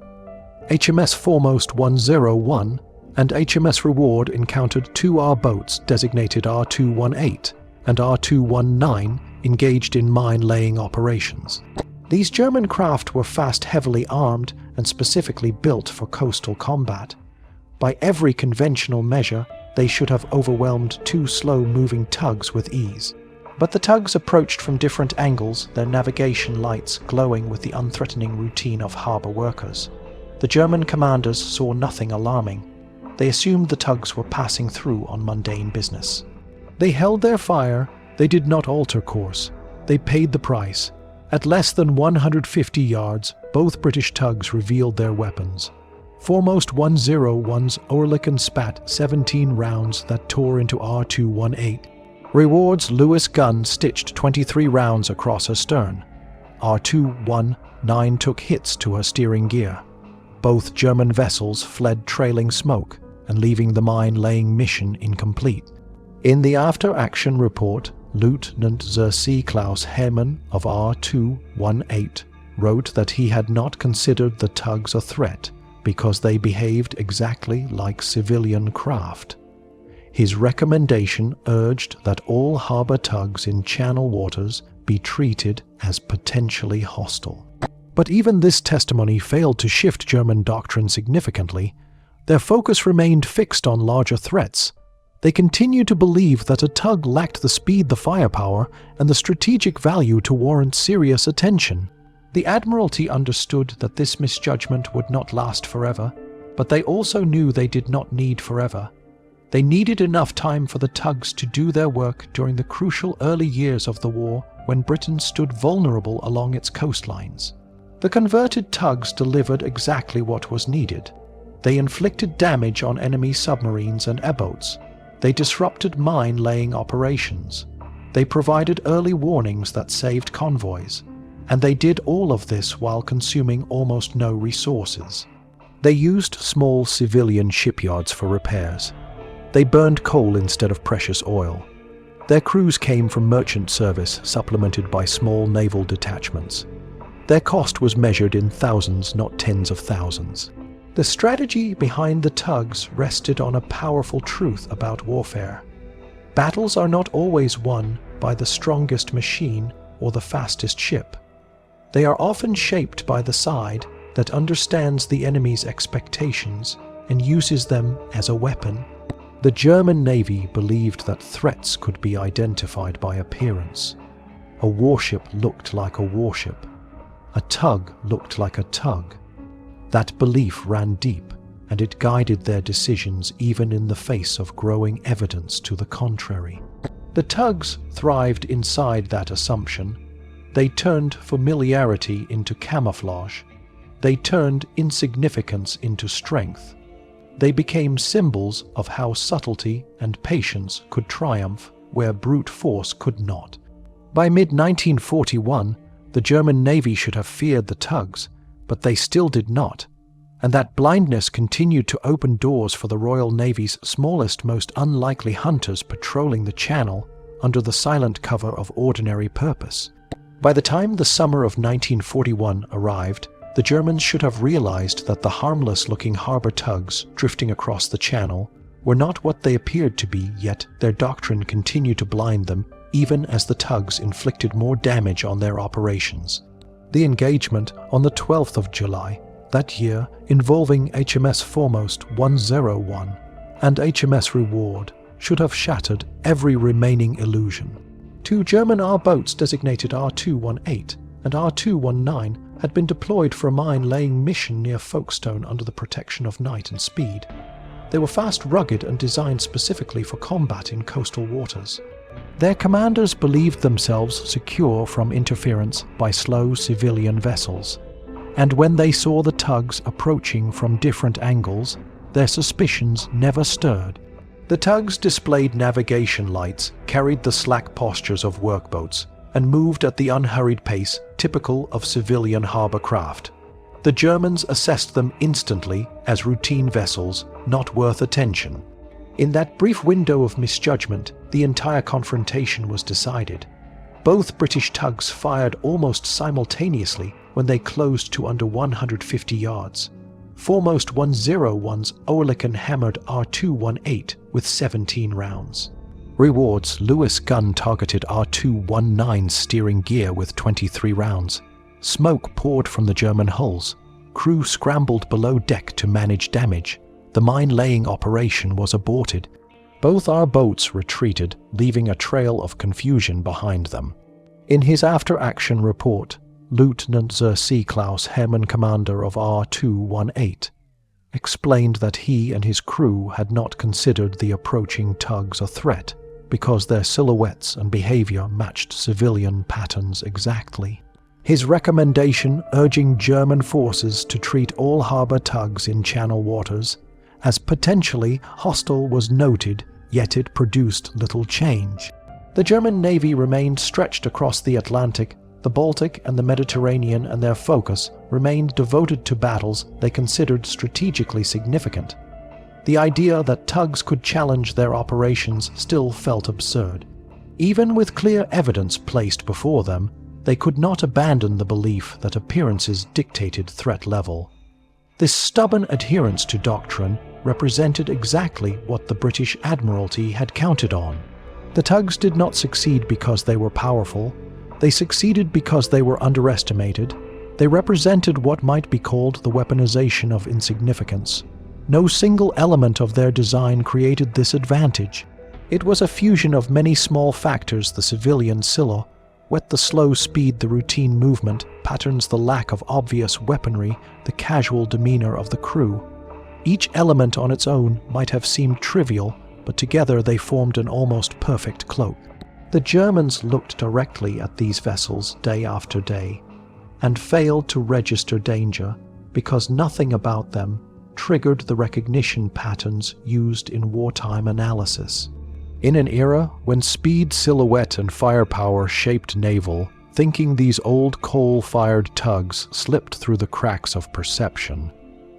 A: HMS Foremost 101 and HMS Reward encountered two R boats designated R218 and R219 engaged in mine-laying operations. These German craft were fast, heavily armed, and specifically built for coastal combat. By every conventional measure, they should have overwhelmed two slow-moving tugs with ease. But the tugs approached from different angles, their navigation lights glowing with the unthreatening routine of harbor workers. The German commanders saw nothing alarming. They assumed the tugs were passing through on mundane business. They held their fire. They did not alter course. They paid the price. At less than 150 yards, both British tugs revealed their weapons. Foremost 101's Oerlikon spat 17 rounds that tore into R218. Rearward's Lewis gun stitched 23 rounds across her stern. R219 took hits to her steering gear. Both German vessels fled trailing smoke and leaving the mine-laying mission incomplete. In the after-action report, Lieutenant Sir Klaus Hermann of R218 wrote that he had not considered the tugs a threat because they behaved exactly like civilian craft. His recommendation urged that all harbor tugs in Channel waters be treated as potentially hostile. But even this testimony failed to shift German doctrine significantly. Their focus remained fixed on larger threats. They continued to believe that a tug lacked the speed, the firepower, and the strategic value to warrant serious attention. The Admiralty understood that this misjudgment would not last forever, but they also knew they did not need forever. They needed enough time for the tugs to do their work during the crucial early years of the war when Britain stood vulnerable along its coastlines. The converted tugs delivered exactly what was needed. They inflicted damage on enemy submarines and airboats. They disrupted mine-laying operations. They provided early warnings that saved convoys. And they did all of this while consuming almost no resources. They used small civilian shipyards for repairs. They burned coal instead of precious oil. Their crews came from merchant service supplemented by small naval detachments. Their cost was measured in thousands, not tens of thousands. The strategy behind the tugs rested on a powerful truth about warfare. Battles are not always won by the strongest machine or the fastest ship. They are often shaped by the side that understands the enemy's expectations and uses them as a weapon. The German Navy believed that threats could be identified by appearance. A warship looked like a warship. A tug looked like a tug. That belief ran deep, and it guided their decisions even in the face of growing evidence to the contrary. The tugs thrived inside that assumption. They turned familiarity into camouflage. They turned insignificance into strength. They became symbols of how subtlety and patience could triumph where brute force could not. By mid-1941, the German Navy should have feared the tugs, but they still did not. And that blindness continued to open doors for the Royal Navy's smallest, most unlikely hunters patrolling the Channel under the silent cover of ordinary purpose. By the time the summer of 1941 arrived, the Germans should have realized that the harmless-looking harbor tugs drifting across the Channel were not what they appeared to be, yet their doctrine continued to blind them, even as the tugs inflicted more damage on their operations. The engagement on the 12th of July, that year, involving HMS Foremost 101 and HMS Reward, should have shattered every remaining illusion. Two German R-boats designated R218 and R219 had been deployed for a mine-laying mission near Folkestone under the protection of night and speed. They were fast, rugged, and designed specifically for combat in coastal waters. Their commanders believed themselves secure from interference by slow civilian vessels, and when they saw the tugs approaching from different angles, their suspicions never stirred. The tugs displayed navigation lights, carried the slack postures of workboats, and moved at the unhurried pace typical of civilian harbor craft. The Germans assessed them instantly as routine vessels not worth attention. In that brief window of misjudgment, the entire confrontation was decided. Both British tugs fired almost simultaneously when they closed to under 150 yards. Foremost 101's Oerlikon hammered R218 with 17 rounds. Reward's Lewis gun targeted R219's steering gear with 23 rounds. Smoke poured from the German hulls. Crew scrambled below deck to manage damage. The mine-laying operation was aborted. Both our boats retreated, leaving a trail of confusion behind them. In his after-action report, Lieutenant Xerxes Klaus Hermann, commander of R218, explained that he and his crew had not considered the approaching tugs a threat because their silhouettes and behavior matched civilian patterns exactly. His recommendation urging German forces to treat all harbor tugs in channel waters as potentially hostile was noted, yet it produced little change. The German Navy remained stretched across the Atlantic, the Baltic and the Mediterranean, and their focus remained devoted to battles they considered strategically significant. The idea that tugs could challenge their operations still felt absurd. Even with clear evidence placed before them, they could not abandon the belief that appearances dictated threat level. This stubborn adherence to doctrine represented exactly what the British Admiralty had counted on. The tugs did not succeed because they were powerful. They succeeded because they were underestimated. They represented what might be called the weaponization of insignificance. No single element of their design created this advantage. It was a fusion of many small factors: the civilian silhouette, the slow speed, the routine movement patterns, the lack of obvious weaponry, the casual demeanor of the crew. Each element on its own might have seemed trivial, but together they formed an almost perfect cloak. The Germans looked directly at these vessels day after day, and failed to register danger because nothing about them triggered the recognition patterns used in wartime analysis. In an era when speed, silhouette, and firepower shaped naval thinking, these old coal-fired tugs slipped through the cracks of perception.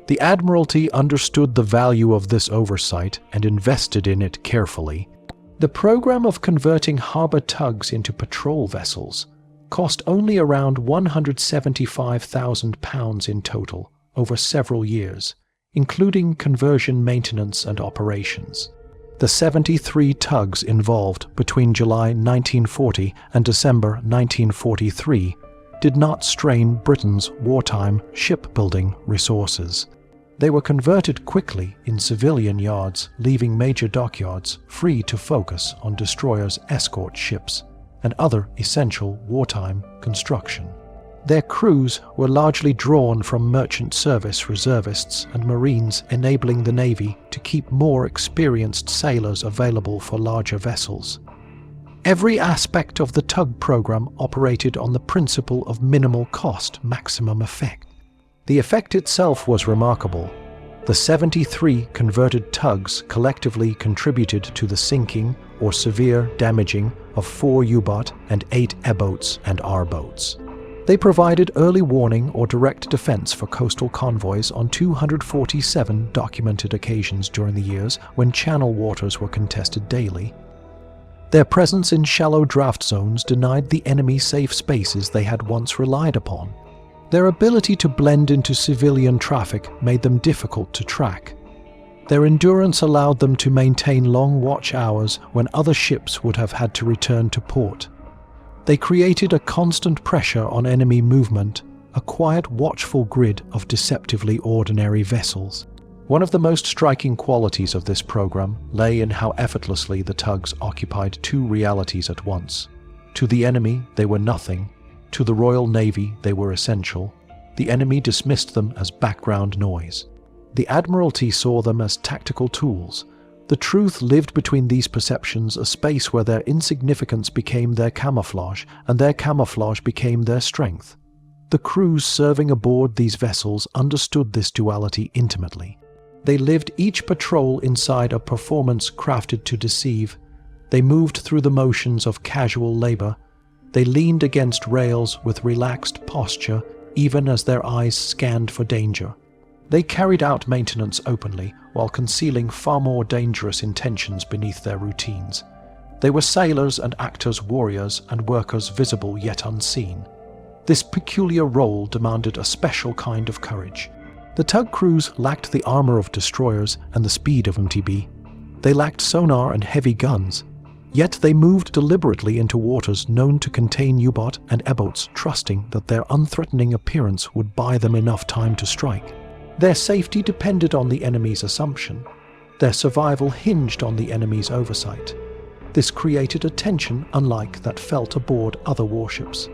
A: The Admiralty understood the value of this oversight and invested in it carefully. The program of converting harbor tugs into patrol vessels cost only around £175,000 in total over several years, including conversion, maintenance, and operations. The 73 tugs involved between July 1940 and December 1943 did not strain Britain's wartime shipbuilding resources. They were converted quickly in civilian yards, leaving major dockyards free to focus on destroyers, escort ships, and other essential wartime construction. Their crews were largely drawn from merchant service reservists and Marines, enabling the Navy to keep more experienced sailors available for larger vessels. Every aspect of the tug program operated on the principle of minimal cost, maximum effect. The effect itself was remarkable. The 73 converted tugs collectively contributed to the sinking or severe damaging of 4 U-boat and 8 E-boats and R-boats. They provided early warning or direct defense for coastal convoys on 247 documented occasions during the years when channel waters were contested daily. Their presence in shallow draft zones denied the enemy safe spaces they had once relied upon. Their ability to blend into civilian traffic made them difficult to track. Their endurance allowed them to maintain long watch hours when other ships would have had to return to port. They created a constant pressure on enemy movement, a quiet, watchful grid of deceptively ordinary vessels. One of the most striking qualities of this program lay in how effortlessly the tugs occupied 2 realities at once. To the enemy, they were nothing. To the Royal Navy, they were essential. The enemy dismissed them as background noise. The Admiralty saw them as tactical tools. The truth lived between these perceptions, a space where their insignificance became their camouflage, and their camouflage became their strength. The crews serving aboard these vessels understood this duality intimately. They lived each patrol inside a performance crafted to deceive. They moved through the motions of casual labor. They leaned against rails with relaxed posture, even as their eyes scanned for danger. They carried out maintenance openly, while concealing far more dangerous intentions beneath their routines. They were sailors and actors, warriors and workers visible yet unseen. This peculiar role demanded a special kind of courage. The tug crews lacked the armor of destroyers and the speed of MTB. They lacked sonar and heavy guns. Yet they moved deliberately into waters known to contain U-boat and E-boats, trusting that their unthreatening appearance would buy them enough time to strike. Their safety depended on the enemy's assumption. Their survival hinged on the enemy's oversight. This created a tension unlike that felt aboard other warships.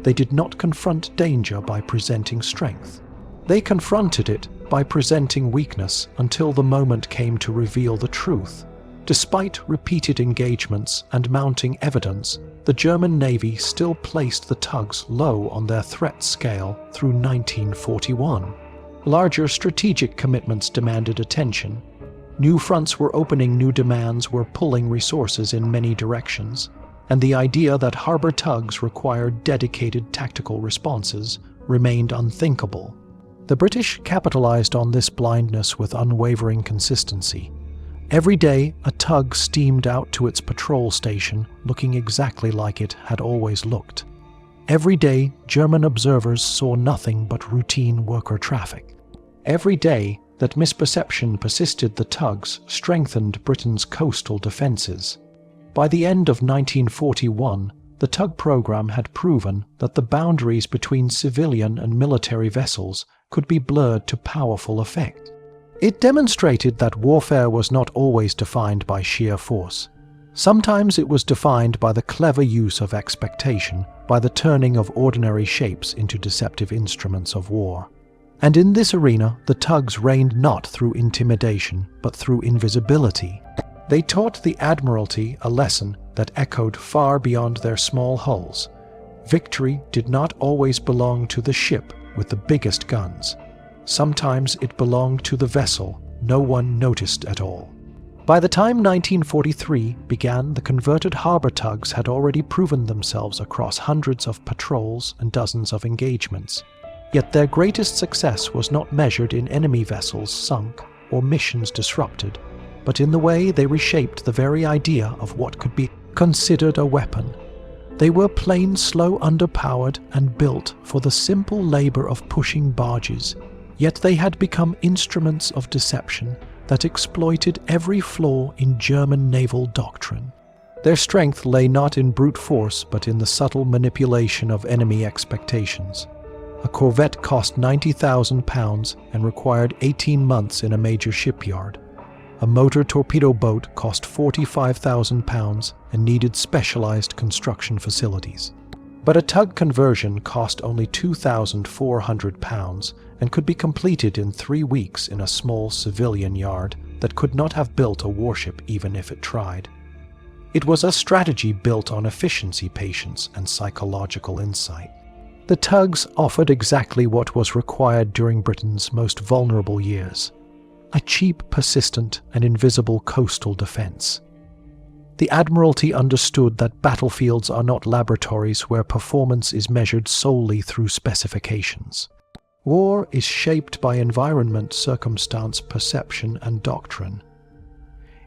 A: They did not confront danger by presenting strength. They confronted it by presenting weakness until the moment came to reveal the truth. Despite repeated engagements and mounting evidence, the German Navy still placed the Tugs low on their threat scale through 1941. Larger strategic commitments demanded attention. New fronts were opening, new demands were pulling resources in many directions, and the idea that harbor tugs required dedicated tactical responses remained unthinkable. The British capitalized on this blindness with unwavering consistency. Every day, a tug steamed out to its patrol station looking exactly like it had always looked. Every day, German observers saw nothing but routine worker traffic. Every day, that misperception persisted, the tugs strengthened Britain's coastal defenses. By the end of 1941, the tug program had proven that the boundaries between civilian and military vessels could be blurred to powerful effect. It demonstrated that warfare was not always defined by sheer force. Sometimes it was defined by the clever use of expectation, by the turning of ordinary shapes into deceptive instruments of war. And in this arena, the tugs reigned not through intimidation, but through invisibility. They taught the Admiralty a lesson that echoed far beyond their small hulls. Victory did not always belong to the ship with the biggest guns. Sometimes it belonged to the vessel no one noticed at all. By the time 1943 began, the converted harbor tugs had already proven themselves across hundreds of patrols and dozens of engagements. Yet their greatest success was not measured in enemy vessels sunk or missions disrupted, but in the way they reshaped the very idea of what could be considered a weapon. They were plain, slow, underpowered, and built for the simple labor of pushing barges, yet they had become instruments of deception that exploited every flaw in German naval doctrine. Their strength lay not in brute force, but in the subtle manipulation of enemy expectations. A corvette cost £90,000 and required 18 months in a major shipyard. A motor torpedo boat cost £45,000 and needed specialized construction facilities. But a tug conversion cost only £2,400 and could be completed in 3 weeks in a small civilian yard that could not have built a warship even if it tried. It was a strategy built on efficiency, patience, and psychological insight. The tugs offered exactly what was required during Britain's most vulnerable years: a cheap, persistent, and invisible coastal defense. The Admiralty understood that battlefields are not laboratories where performance is measured solely through specifications. War is shaped by environment, circumstance, perception, and doctrine.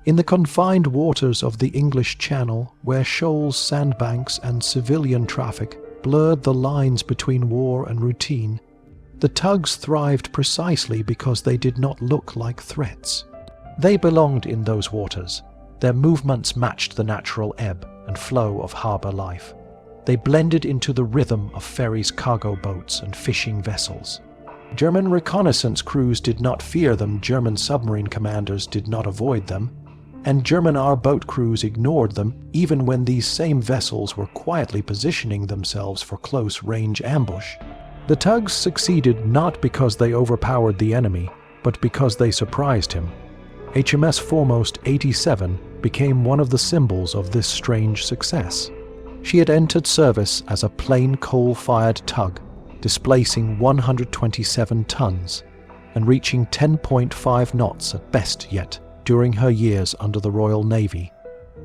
A: In the confined waters of the English Channel, where shoals, sandbanks, and civilian traffic blurred the lines between war and routine, the tugs thrived precisely because they did not look like threats. They belonged in those waters. Their movements matched the natural ebb and flow of harbor life. They blended into the rhythm of ferries, cargo boats, and fishing vessels. German reconnaissance crews did not fear them, German submarine commanders did not avoid them, and German R-boat crews ignored them even when these same vessels were quietly positioning themselves for close-range ambush. The tugs succeeded not because they overpowered the enemy, but because they surprised him. HMS Foremost 87 became one of the symbols of this strange success. She had entered service as a plain coal-fired tug, displacing 127 tons and reaching 10.5 knots at best yet during her years under the Royal Navy.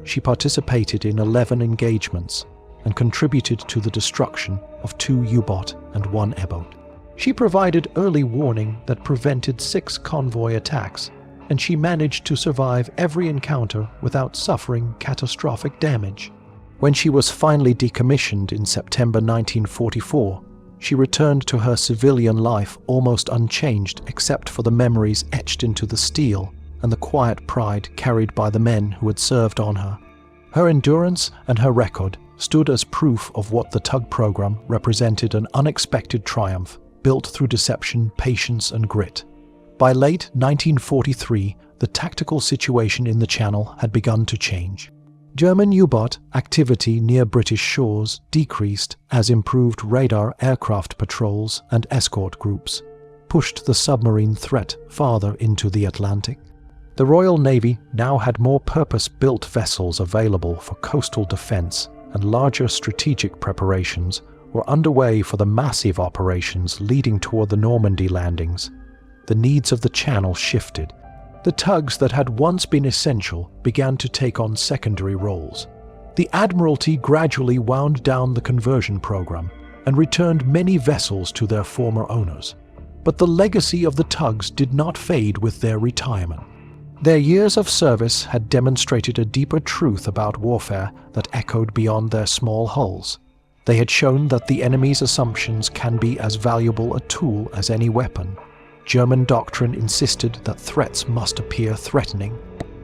A: She participated in 11 engagements and contributed to the destruction of 2 U-boat and 1 E-boat. She provided early warning that prevented 6 convoy attacks, and she managed to survive every encounter without suffering catastrophic damage. When she was finally decommissioned in September 1944, she returned to her civilian life almost unchanged except for the memories etched into the steel and the quiet pride carried by the men who had served on her. Her endurance and her record stood as proof of what the tug program represented: an unexpected triumph built through deception, patience, and grit. By late 1943, the tactical situation in the Channel had begun to change. German U-boat activity near British shores decreased as improved radar aircraft patrols and escort groups pushed the submarine threat farther into the Atlantic. The Royal Navy now had more purpose-built vessels available for coastal defense, and larger strategic preparations were underway for the massive operations leading toward the Normandy landings. The needs of the Channel shifted. The tugs that had once been essential began to take on secondary roles. The Admiralty gradually wound down the conversion program and returned many vessels to their former owners. But the legacy of the tugs did not fade with their retirement. Their years of service had demonstrated a deeper truth about warfare that echoed beyond their small hulls. They had shown that the enemy's assumptions can be as valuable a tool as any weapon. German doctrine insisted that threats must appear threatening.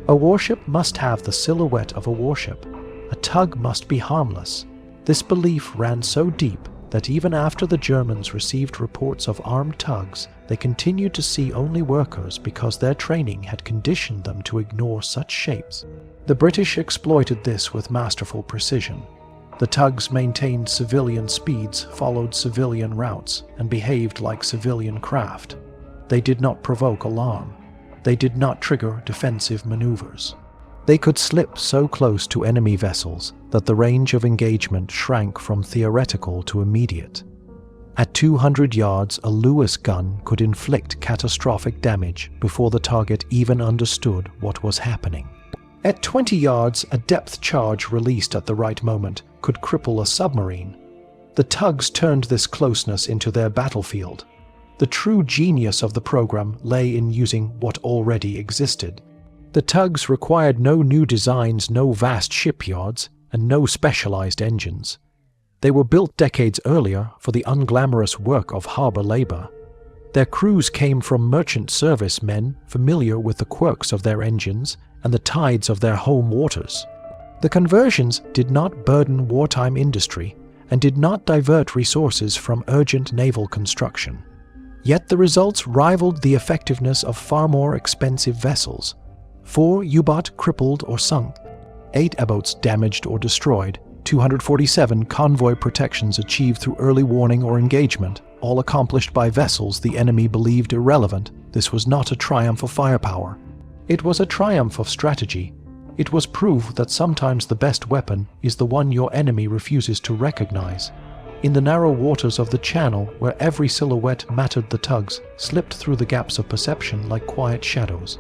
A: A warship must have the silhouette of a warship. A tug must be harmless. This belief ran so deep that even after the Germans received reports of armed tugs, they continued to see only workers because their training had conditioned them to ignore such shapes. The British exploited this with masterful precision. The tugs maintained civilian speeds, followed civilian routes, and behaved like civilian craft. They did not provoke alarm. They did not trigger defensive maneuvers. They could slip so close to enemy vessels that the range of engagement shrank from theoretical to immediate. At 200 yards, a Lewis gun could inflict catastrophic damage before the target even understood what was happening. At 20 yards, a depth charge released at the right moment could cripple a submarine. The tugs turned this closeness into their battlefield. The true genius of the program lay in using what already existed. The tugs required no new designs, no vast shipyards, and no specialized engines. They were built decades earlier for the unglamorous work of harbor labor. Their crews came from merchant service men familiar with the quirks of their engines and the tides of their home waters. The conversions did not burden wartime industry and did not divert resources from urgent naval construction. Yet the results rivaled the effectiveness of far more expensive vessels. 4 U-boat crippled or sunk, 8 U-boats damaged or destroyed, 247 convoy protections achieved through early warning or engagement, all accomplished by vessels the enemy believed irrelevant. This was not a triumph of firepower. It was a triumph of strategy. It was proof that sometimes the best weapon is the one your enemy refuses to recognize. In the narrow waters of the Channel, where every silhouette mattered, the tugs slipped through the gaps of perception like quiet shadows.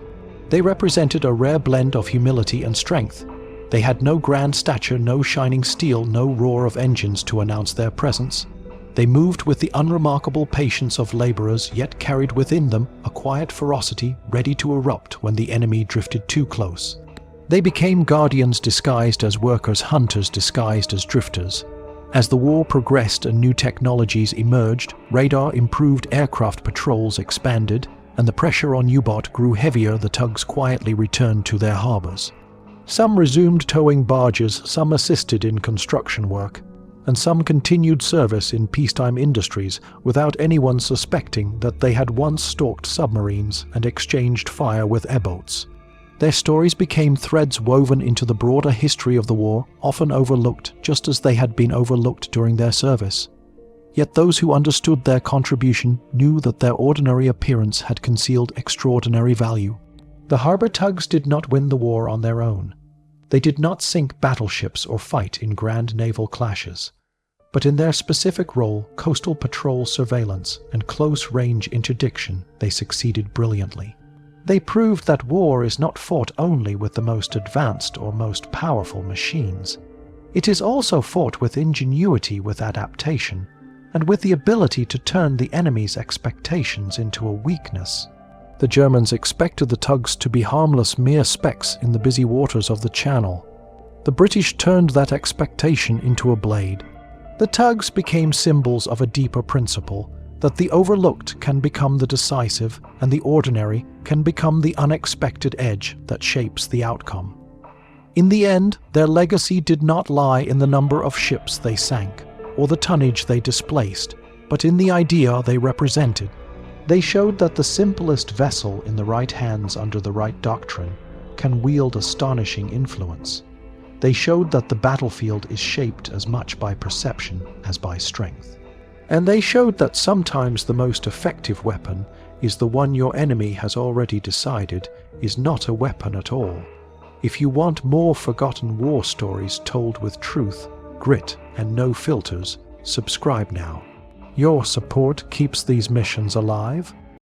A: They represented a rare blend of humility and strength. They had no grand stature, no shining steel, no roar of engines to announce their presence. They moved with the unremarkable patience of laborers, yet carried within them a quiet ferocity ready to erupt when the enemy drifted too close. They became guardians disguised as workers, hunters disguised as drifters. As the war progressed and new technologies emerged, radar improved, aircraft patrols expanded, and the pressure on U-boat grew heavier, the tugs quietly returned to their harbors. Some resumed towing barges, some assisted in construction work, and some continued service in peacetime industries without anyone suspecting that they had once stalked submarines and exchanged fire with U-boats. Their stories became threads woven into the broader history of the war, often overlooked just as they had been overlooked during their service. Yet those who understood their contribution knew that their ordinary appearance had concealed extraordinary value. The harbor tugs did not win the war on their own. They did not sink battleships or fight in grand naval clashes. But in their specific role, coastal patrol surveillance and close-range interdiction, they succeeded brilliantly. They proved that war is not fought only with the most advanced or most powerful machines. It is also fought with ingenuity, with adaptation, and with the ability to turn the enemy's expectations into a weakness. The Germans expected the tugs to be harmless mere specks in the busy waters of the Channel. The British turned that expectation into a blade. The tugs became symbols of a deeper principle, that the overlooked can become the decisive and the ordinary can become the unexpected edge that shapes the outcome. In the end, their legacy did not lie in the number of ships they sank or the tonnage they displaced, but in the idea they represented. They showed that the simplest vessel in the right hands under the right doctrine can wield astonishing influence. They showed that the battlefield is shaped as much by perception as by strength. And they showed that sometimes the most effective weapon is the one your enemy has already decided is not a weapon at all. If you want more forgotten war stories told with truth, grit, and no filters, subscribe now. Your support keeps these missions alive.